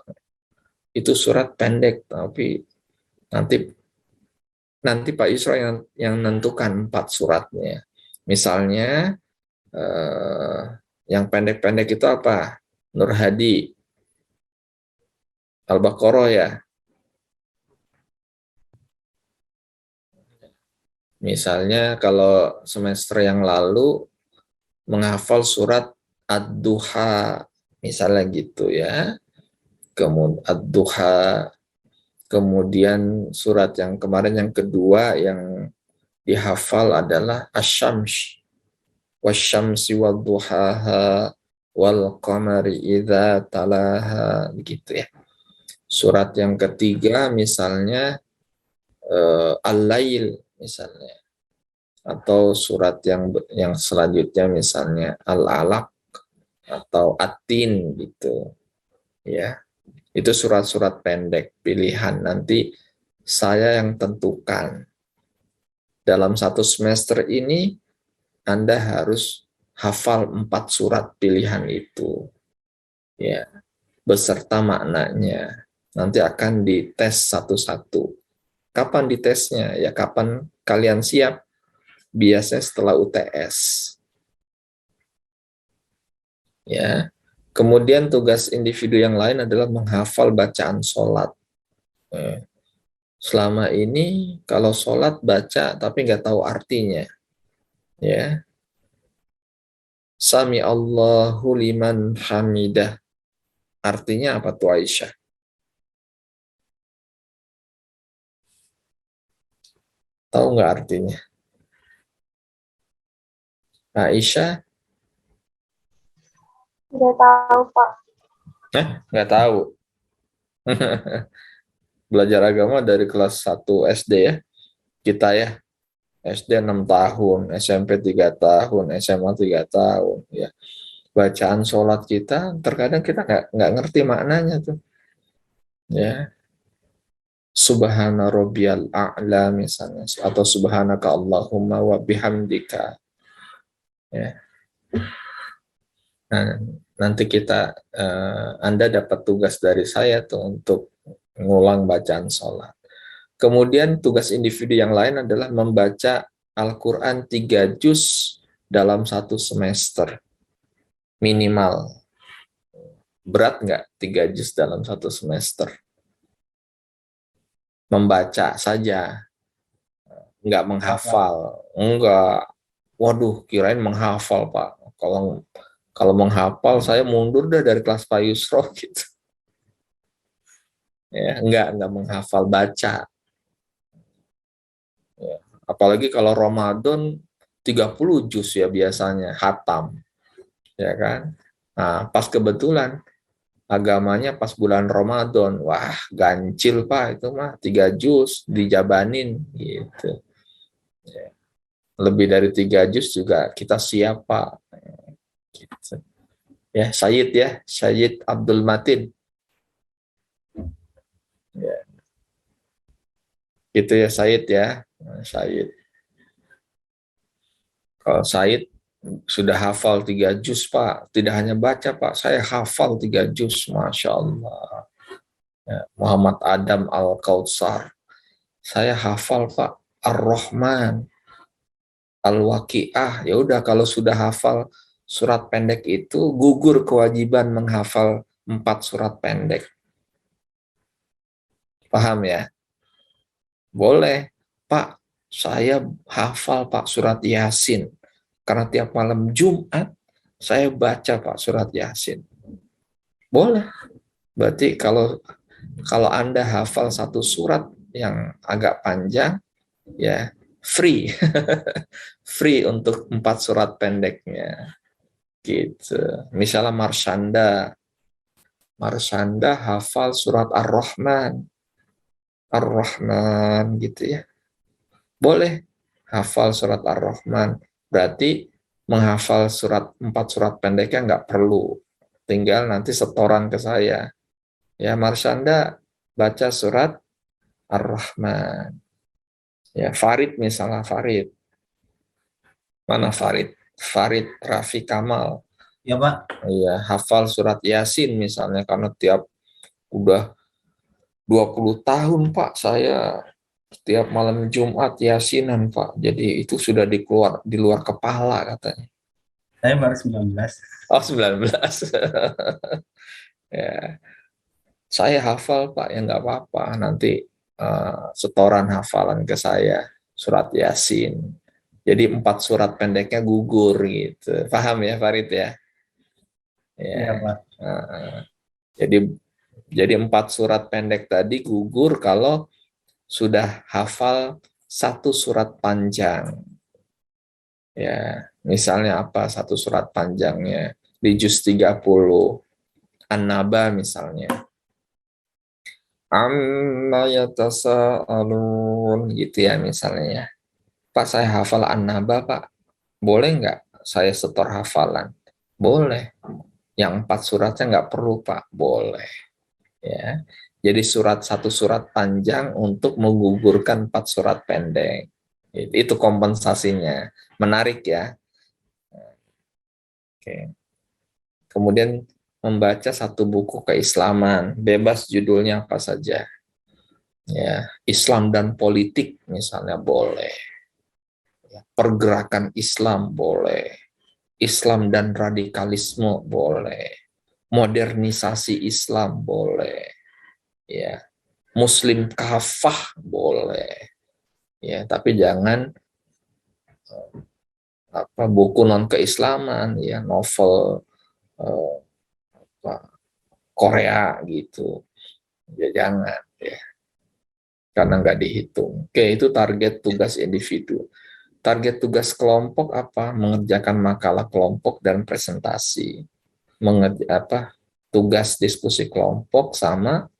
itu surat pendek, tapi nanti Pak Yusro yang menentukan 4 suratnya. Misalnya yang pendek-pendek itu apa? Nur Hadi, Al-Baqarah ya. Misalnya kalau semester yang lalu menghafal surat Ad-Duha, misalnya gitu ya. Kemudian Ad-Duha, kemudian surat yang kemarin yang kedua yang dihafal adalah Asy-Syams. Wasyamsi wadduhaha wal qamari idza talaha, begitu ya. Surat yang ketiga misalnya Al-Lail misalnya, atau surat yang selanjutnya misalnya Al-Alaq atau At-Tin gitu ya. Itu surat-surat pendek pilihan, nanti saya yang tentukan. Dalam satu semester ini Anda harus hafal 4 surat pilihan itu ya, beserta maknanya. Nanti akan dites satu-satu. Kapan ditesnya? Ya kapan kalian siap? Biasanya setelah UTS. Ya. Kemudian tugas individu yang lain adalah menghafal bacaan sholat. Selama ini kalau sholat baca tapi nggak tahu artinya. Ya. Sami Allahu liman hamidah. Artinya apa tuh Aisyah? Tahu nggak artinya? Aisyah? Nggak tahu, Pak. Nggak tahu. Belajar agama dari kelas 1 SD ya. Kita ya. SD 6 tahun, SMP 3 tahun, SMA 3 tahun. Ya. Bacaan sholat kita, terkadang kita nggak ngerti maknanya tuh. Ya. Subhana rabbiyal a'la misalnya. Atau subhanaka Allahumma wa bihamdika. Ya. Nah, nanti Anda dapat tugas dari saya tuh untuk ngulang bacaan sholat. Kemudian tugas individu yang lain adalah membaca Al-Quran 3 juz dalam 1 semester. Minimal. Berat nggak 3 juz dalam 1 semester? Membaca saja. nggak menghafal. Enggak. Waduh, kirain menghafal, Pak. Kalau menghafal saya mundur dah dari kelas Pak Yusro gitu. Ya, enggak menghafal, baca. Ya. Apalagi kalau Ramadan 30 juz ya biasanya, khatam. Ya kan? Nah, pas kebetulan agamanya pas bulan Ramadan, wah gancil Pak itu mah 3 juz dijabanin gitu. Ya. Lebih dari 3 juz juga kita siap Pak. Gitu. Ya, Sayyid Abdul Matin. Ya, gitu ya Sayyid ya. Sayyid. Kalau Said sudah hafal 3 juz Pak, tidak hanya baca Pak, saya hafal 3 juz, Masya Allah. Ya, Muhammad Adam Al-Kautsar, saya hafal Pak, Ar-Rahman, Al-Waqiah. Ya udah kalau sudah hafal surat pendek itu, gugur kewajiban menghafal 4 surat pendek. Paham ya? Boleh. Pak, saya hafal Pak surat Yasin. Karena tiap malam Jumat, saya baca Pak surat Yasin. Boleh. Berarti kalau Anda hafal satu surat yang agak panjang, ya free. Free untuk 4 surat pendeknya. Gitu. Misalnya Marshanda hafal surat Ar-Rahman. Ar-Rahman gitu ya. Boleh hafal surat Ar-Rahman. Berarti menghafal 4 surat pendeknya nggak perlu. Tinggal nanti setoran ke saya. Ya, Marshanda baca surat Ar-Rahman. Ya, Farid misalnya, Farid. Mana Farid? Farid Raffi Kamal. Ya Pak. Iya, hafal surat Yasin misalnya, karena udah 20 tahun Pak saya setiap malam Jumat Yasinan Pak. Jadi itu sudah di luar kepala katanya. Saya baru 19. Oh, 19. Ya. Saya hafal Pak, ya nggak apa-apa. Nanti setoran hafalan ke saya surat Yasin. Jadi 4 surat pendeknya gugur gitu. Paham ya Farid ya? Iya Pak. Jadi 4 surat pendek tadi gugur kalau sudah hafal 1 surat panjang. Ya, misalnya apa 1 surat panjangnya di juz 30 An-Naba misalnya. Amma yatasaalun gitu ya misalnya ya. Pak, saya hafal An-Naba Pak. Boleh nggak saya setor hafalan? Boleh. Yang 4 suratnya nggak perlu Pak. Boleh. Ya. Jadi 1 surat panjang untuk menggugurkan 4 surat pendek. Itu kompensasinya. Menarik ya. Oke. Kemudian membaca 1 buku keislaman, bebas judulnya apa saja. Ya, Islam dan politik misalnya boleh. Pergerakan Islam boleh. Islam dan radikalisme boleh. Modernisasi Islam boleh. Ya. Muslim kafah boleh. Ya, tapi jangan buku non keislaman ya, novel Korea gitu. Ya jangan ya. Karena nggak dihitung. Oke, itu target tugas individu. Target tugas kelompok apa? Mengerjakan makalah kelompok dan presentasi. Tugas diskusi kelompok sama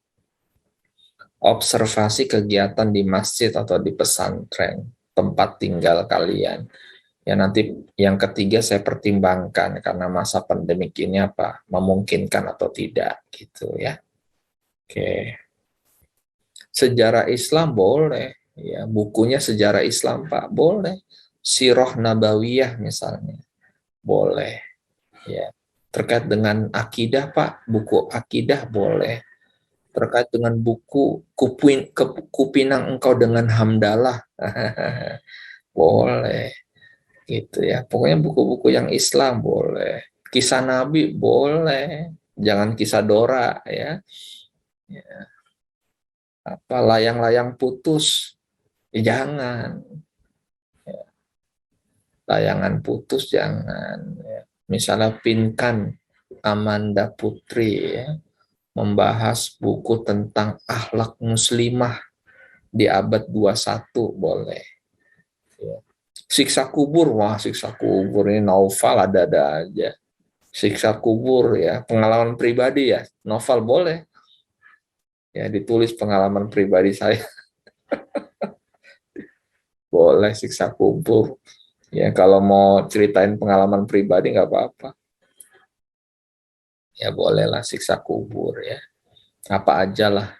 observasi kegiatan di masjid atau di pesantren, tempat tinggal kalian. Ya nanti yang ketiga saya pertimbangkan karena masa pandemik ini apa memungkinkan atau tidak gitu ya. Oke. Sejarah Islam boleh, ya bukunya sejarah Islam Pak boleh. Sirah Nabawiyah misalnya boleh, ya. Terkait dengan akidah Pak, buku akidah boleh. Terkait dengan buku Kupinang Engkau dengan Hamdalah boleh, gitu ya. Pokoknya buku-buku yang Islam boleh. Kisah Nabi boleh, jangan kisah Dora ya. Apa layang-layang putus, jangan. Layangan putus jangan. Ya. Misalnya Pinkan Amanda Putri ya, membahas buku tentang akhlak muslimah di abad 21 boleh. Ya. Siksa kubur, wah siksa kubur ini novel ada aja. Siksa kubur ya, pengalaman pribadi ya, novel boleh. Ya, ditulis pengalaman pribadi saya. Boleh siksa kubur. Ya, kalau mau ceritain pengalaman pribadi nggak apa-apa. Ya, bolehlah siksa kubur ya. Apa aja lah.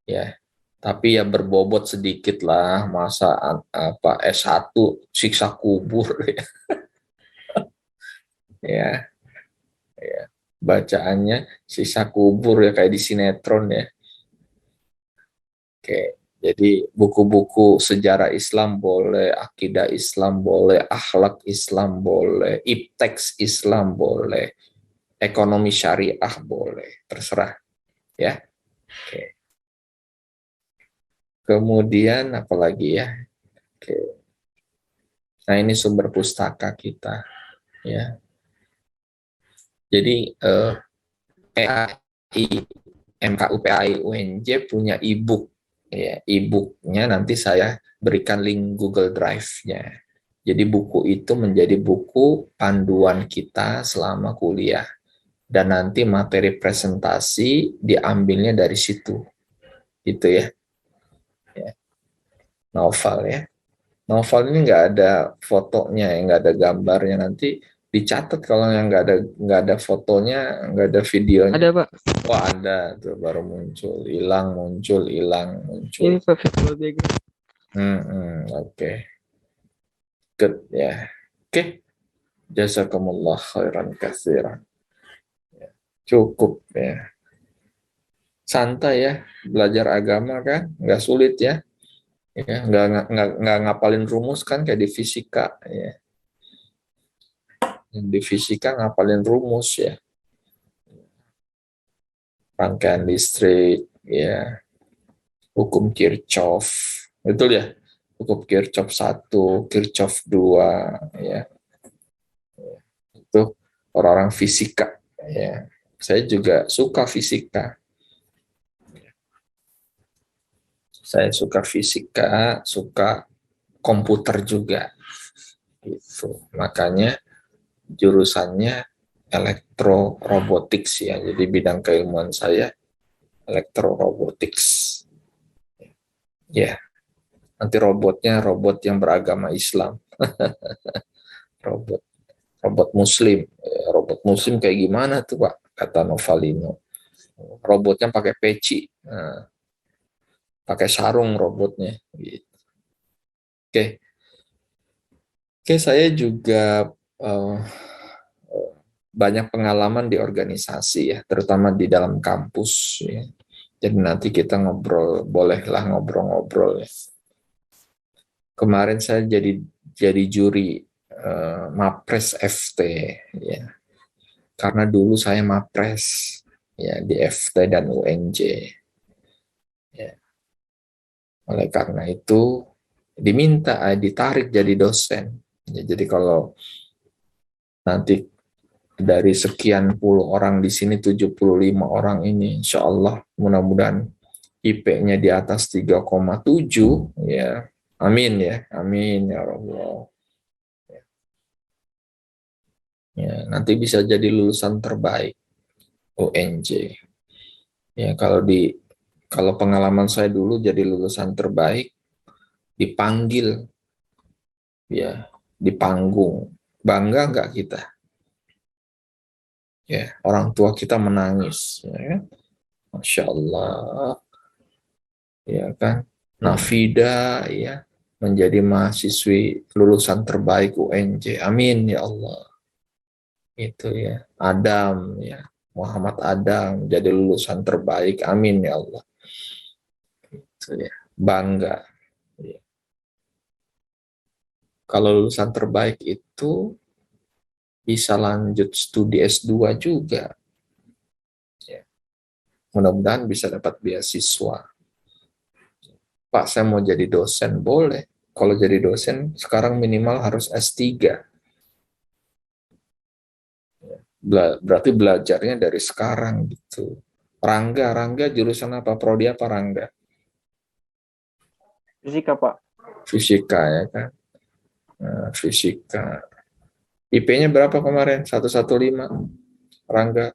Ya. Tapi ya berbobot sedikit lah, masa apa S1 siksa kubur ya. Ya, ya. Bacaannya siksa kubur ya kayak di sinetron ya. Oke. Jadi buku-buku sejarah Islam boleh, akidah Islam boleh, akhlak Islam boleh, ipteks Islam boleh, ekonomi syariah boleh, terserah ya. Oke. Kemudian apalagi ya? Oke. Nah, ini sumber pustaka kita ya. Jadi PAI, MKU PAI UNJ punya e-book ya. E-booknya nanti saya berikan link Google Drive-nya. Jadi buku itu menjadi buku panduan kita selama kuliah. Dan nanti materi presentasi diambilnya dari situ. Gitu ya. Novel ya. Novel ini nggak ada fotonya, nggak ada gambarnya. Nanti dicatat kalau yang nggak ada fotonya, nggak ada videonya. Ada, Pak. Wah, ada tuh baru muncul, hilang muncul, hilang muncul. Ini Pak Visual Background. Oke. Good ya. Oke. Jazakumullah khairan katsiran. Ya, cukup ya. Santai ya, belajar agama kan, nggak sulit ya. Ya, nggak ngapalin rumus kan kayak di fisika ya. Di fisika ngapalin rumus ya. Rangkaian listrik ya. Hukum Kirchhoff. Betul ya? Hukum Kirchhoff 1, Kirchhoff 2 ya. Itu orang-orang fisika ya. Saya juga suka fisika. Saya suka fisika, suka komputer juga. Gitu. Makanya jurusannya elektrorobotics ya. Jadi bidang keilmuan saya elektrorobotics. Ya. Nanti robotnya robot yang beragama Islam. robot muslim. Robot muslim kayak gimana tuh, Pak? Kata Novalino. Robotnya pakai peci. Nah, pakai sarung robotnya gitu. Oke. Oke, saya juga banyak pengalaman di organisasi ya, terutama di dalam kampus ya. Jadi nanti kita ngobrol, bolehlah ngobrol-ngobrol ya. Kemarin saya jadi juri Mapres FT ya. Karena dulu saya Mapres ya di FT dan UNJ. Ya. Oleh karena itu diminta ditarik jadi dosen. Ya, jadi kalau nanti dari sekian puluh orang di sini 75 orang ini insya Allah mudah-mudahan IP-nya di atas 3,7 ya. Amin ya. Amin ya Allah. Ya, nanti bisa jadi lulusan terbaik UNJ. Ya, kalau pengalaman saya dulu jadi lulusan terbaik dipanggil ya di panggung. Bangga nggak kita? Ya, orang tua kita menangis ya kan? Masya Allah, ya kan? Nafida ya menjadi mahasiswi lulusan terbaik UNJ. Amin ya Allah. Itu ya. Adam ya, Muhammad Adam jadi lulusan terbaik. Amin ya Allah. Itu ya. Bangga. Ya. Kalau lulusan terbaik itu bisa lanjut studi S2 juga. Ya. Mudah-mudahan bisa dapat beasiswa. Pak, saya mau jadi dosen, boleh. kalau jadi dosen sekarang minimal harus S3. Berarti belajarnya dari sekarang gitu. Rangga jurusan apa? Prodi apa Rangga? Fisika, Pak. Fisika ya kan. Nah, fisika. IP-nya berapa kemarin? 115. Rangga.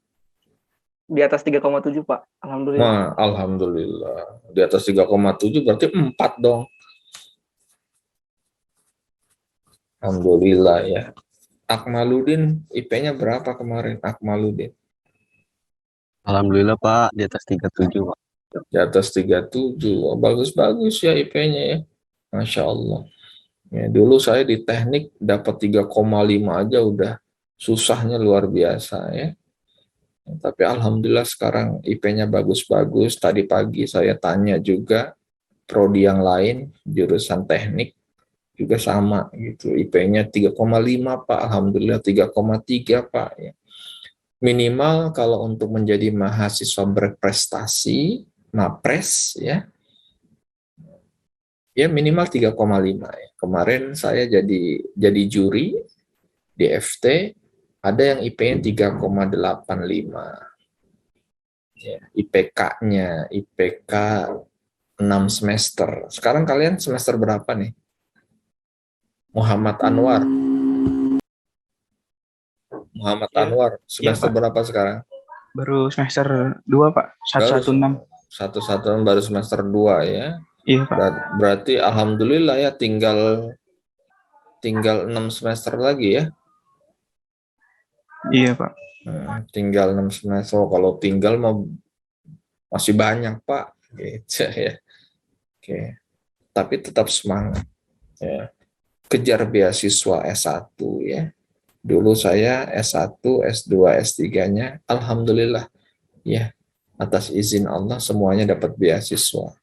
Di atas 3,7, Pak. Alhamdulillah. Alhamdulillah. Di atas 3,7 berarti 4 dong. Alhamdulillah ya. Akmaludin IP-nya berapa kemarin? Akmaludin. Alhamdulillah Pak, di atas 37 Pak. Di atas 37. Bagus-bagus ya IP-nya ya. Masya Allah. Ya, dulu saya di teknik dapat 3,5 aja udah susahnya luar biasa ya. Tapi alhamdulillah sekarang IP-nya bagus-bagus. Tadi pagi saya tanya juga prodi yang lain jurusan teknik juga sama gitu. IP-nya 3,5 Pak, alhamdulillah 3,3 Pak ya. Minimal kalau untuk menjadi mahasiswa berprestasi, MAPRES ya. Ya minimal 3,5 ya. Kemarin saya jadi juri di FT, ada yang IP-nya 3,85. Ya, IPK 6 semester. Sekarang kalian semester berapa nih? Muhammad Anwar. Muhammad Iya. Anwar, semester Pak. berapa sekarang? Baru semester 2, Pak. 116. 116 baru semester 2 ya. Iya, Pak. Berarti alhamdulillah ya tinggal 6 semester lagi ya. Iya, Pak. Tinggal 6 semester. Kalau tinggal mau masih banyak Pak gitu ya. Oke. Tapi tetap semangat ya. Kejar beasiswa S1 ya. Dulu saya S1, S2, S3-nya alhamdulillah ya, atas izin Allah semuanya dapat beasiswa.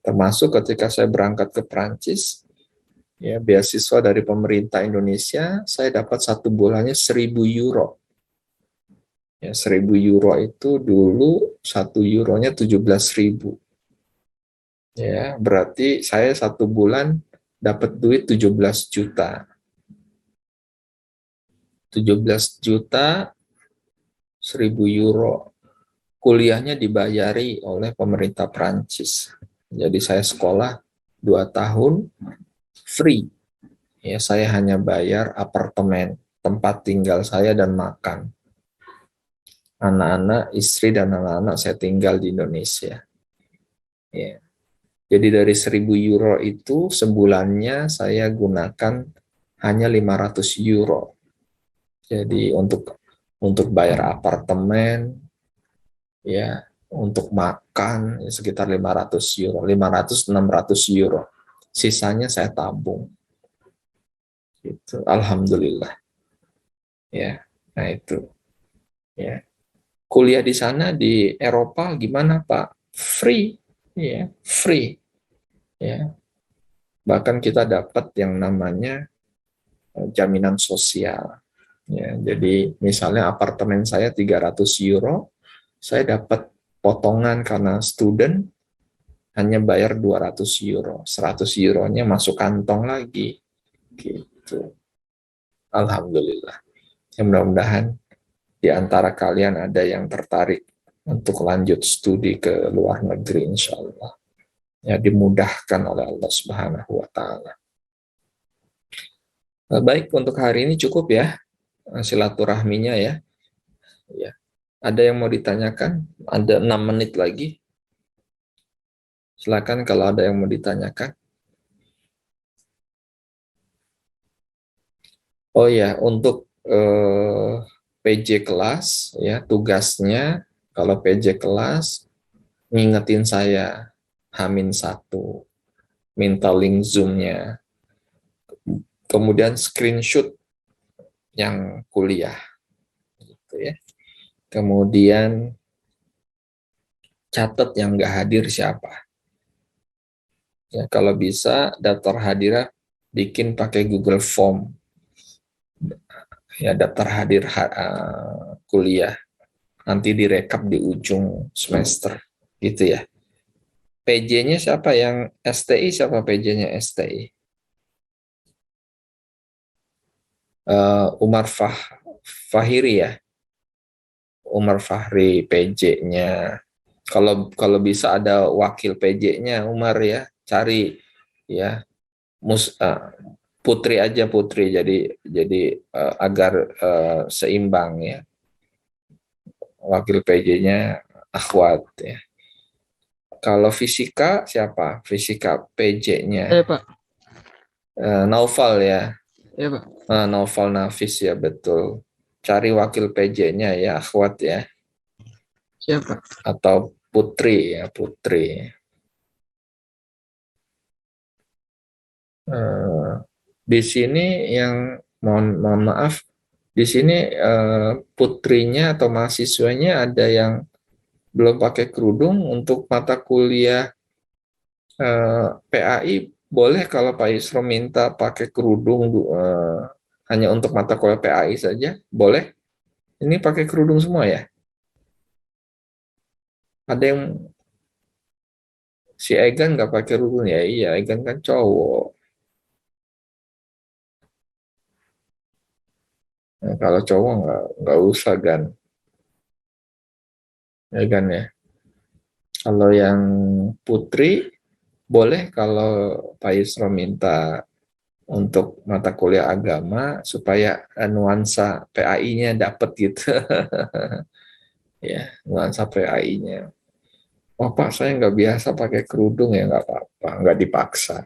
Termasuk ketika saya berangkat ke Prancis, ya beasiswa dari pemerintah Indonesia, saya dapat 1 bulannya 1.000 euro. Ya, 1.000 euro itu dulu 1 euronya 17.000. Ya, berarti saya 1 bulan dapat duit 17 juta. 17 juta 1.000 euro. Kuliahnya dibayari oleh pemerintah Prancis. Jadi saya sekolah 2 tahun free. Ya, saya hanya bayar apartemen, tempat tinggal saya dan makan. Anak-anak, istri dan anak-anak saya tinggal di Indonesia. Ya. Jadi dari 1.000 euro itu sebulannya saya gunakan hanya 500 euro. Jadi untuk bayar apartemen, ya, untuk makan ya, sekitar 500 euro, 500-600 euro. Sisanya saya tabung. Gitu. Alhamdulillah. Ya, nah itu. Ya. Kuliah di sana di Eropa gimana Pak? Free, ya, free. Ya. Bahkan kita dapat yang namanya jaminan sosial. Ya, jadi misalnya apartemen saya 300 euro, saya dapat potongan karena student hanya bayar 200 euro. 100 euronya masuk kantong lagi. Gitu. Alhamdulillah. Ya, mudah-mudahan di antara kalian ada yang tertarik untuk lanjut studi ke luar negeri insya Allah. Ya, dimudahkan oleh Allah Subhanahu wa Ta'ala. Baik, untuk hari ini cukup ya silaturahminya ya. Ya. Ada yang mau ditanyakan? Ada 6 menit lagi. Silakan kalau ada yang mau ditanyakan. Oh ya, untuk PJ kelas ya, tugasnya kalau PJ kelas ngingetin saya H-1, minta link Zoom-nya. Kemudian screenshot yang kuliah gitu ya. Kemudian catat yang nggak hadir siapa. Ya, kalau bisa daftar hadirah bikin pakai Google Form. Ya, daftar hadir kuliah. Nanti direkap di ujung semester gitu ya. PJ-nya siapa yang STI, siapa PJ-nya STI? Umar Fahiri ya. Umar Fahri PJ-nya. Kalau bisa ada wakil PJ-nya Umar ya, cari ya. Putri aja Putri, jadi agar seimbang ya. Wakil PJ-nya Akhwat ya. Kalau fisika siapa? Fisika PJ-nya Pak. Naufal ya. Iya, Pak. Naufal Nafis ya, betul. Cari wakil PJ-nya ya, Akhwat ya. Siapa? Atau Putri ya, Putri. Di sini yang mohon maaf, di sini putrinya atau mahasiswanya ada yang belum pakai kerudung. Untuk mata kuliah PAI boleh kalau Pak Isro minta pakai kerudung hanya untuk mata kuliah PAI saja, boleh. Ini pakai kerudung semua ya? Ada yang si Egan nggak pakai kerudung ya? Iya, Egan kan cowok. Nah, kalau cowok nggak usah Gan. Egan ya. Kalau yang Putri boleh kalau Pak Yusro minta untuk mata kuliah agama supaya nuansa PAI-nya dapat gitu. Ya, nuansa PAI-nya. Oh Pak, saya nggak biasa pakai kerudung ya, nggak apa-apa, nggak dipaksa.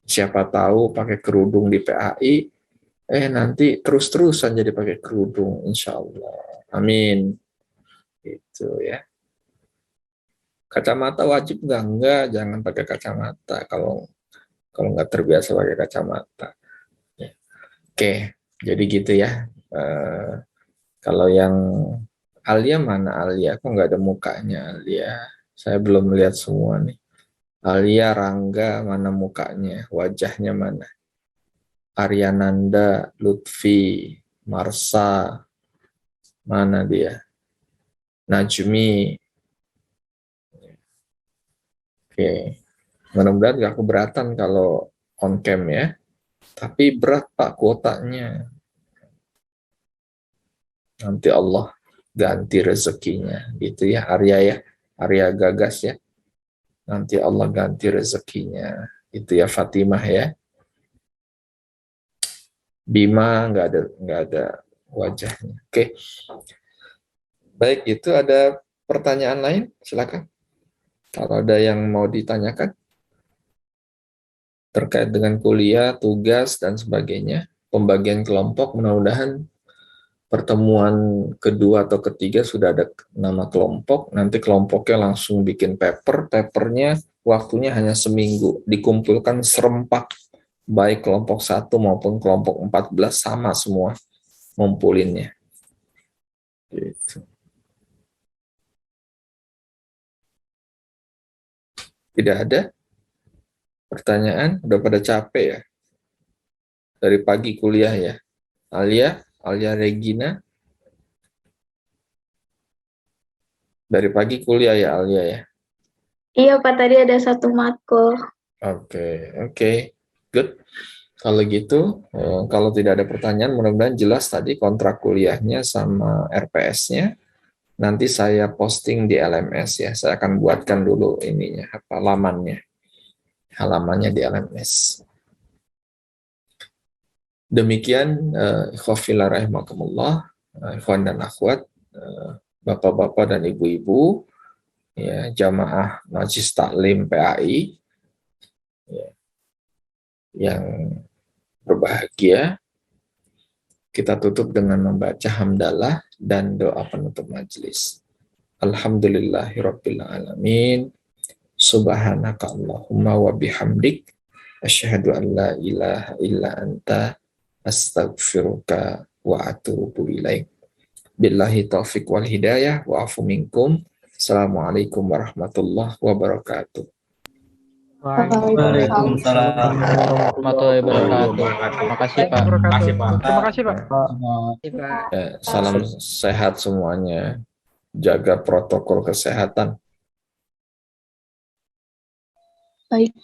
Siapa tahu pakai kerudung di PAI, nanti terus-terusan jadi pakai kerudung, insya Allah. Amin. Itu ya. Kacamata wajib nggak? Enggak, jangan pakai kacamata kalau nggak terbiasa pakai kacamata. Ya. Oke, jadi gitu ya. Kalau yang Alia mana Alia? Kok nggak ada mukanya Alia? Saya belum melihat semua nih. Alia, Rangga, mana mukanya? Wajahnya mana? Aryananda, Lutfi, Marsa, mana dia? Najmi. Oke. Mudah-mudahan nggak keberatan kalau on cam ya. Tapi berat Pak kuotanya. Nanti Allah ganti rezekinya. Gitu ya Arya ya. Arya Gagas ya. Nanti Allah ganti rezekinya. Itu ya Fatimah ya. Bima nggak ada wajahnya. Oke. Baik, itu ada pertanyaan lain? Silakan. Kalau ada yang mau ditanyakan terkait dengan kuliah, tugas, dan sebagainya, pembagian kelompok, mudah-mudahan pertemuan kedua atau ketiga sudah ada nama kelompok, nanti kelompoknya langsung bikin papernya waktunya hanya seminggu, dikumpulkan serempak, baik kelompok 1 maupun kelompok 14 sama semua ngumpulinnya. Gitu. Tidak ada pertanyaan? Udah pada capek ya? Dari pagi kuliah ya? Alia Regina? Dari pagi kuliah ya Alia ya? Iya Pak, tadi ada satu matkul. Oke. Good. Kalau gitu, kalau tidak ada pertanyaan, mudah-mudahan jelas tadi kontrak kuliahnya sama RPS-nya. Nanti saya posting di LMS ya. Saya akan buatkan dulu ininya, halamannya di LMS. Demikian, ikhwafillah rahimakumullah, ikhwan dan akhwat, bapak-bapak dan ibu-ibu, ya, jamaah Majlis Taklim PAI, ya, yang berbahagia. Kita tutup dengan membaca hamdalah dan doa penutup majelis. Alhamdulillahirabbil alamin. Subhanaka Allahumma wa bihamdik asyhadu an la ilaha illa anta astaghfiruka wa atubu ilaik. Billahi taufik wal hidayah wa afu minkum. Assalamualaikum warahmatullahi wabarakatuh. Waalaikumsalam warahmatullahi wabarakatuh. Terima kasih Pak. Terima kasih Pak. Salam sehat semuanya. Jaga protokol kesehatan. Baik.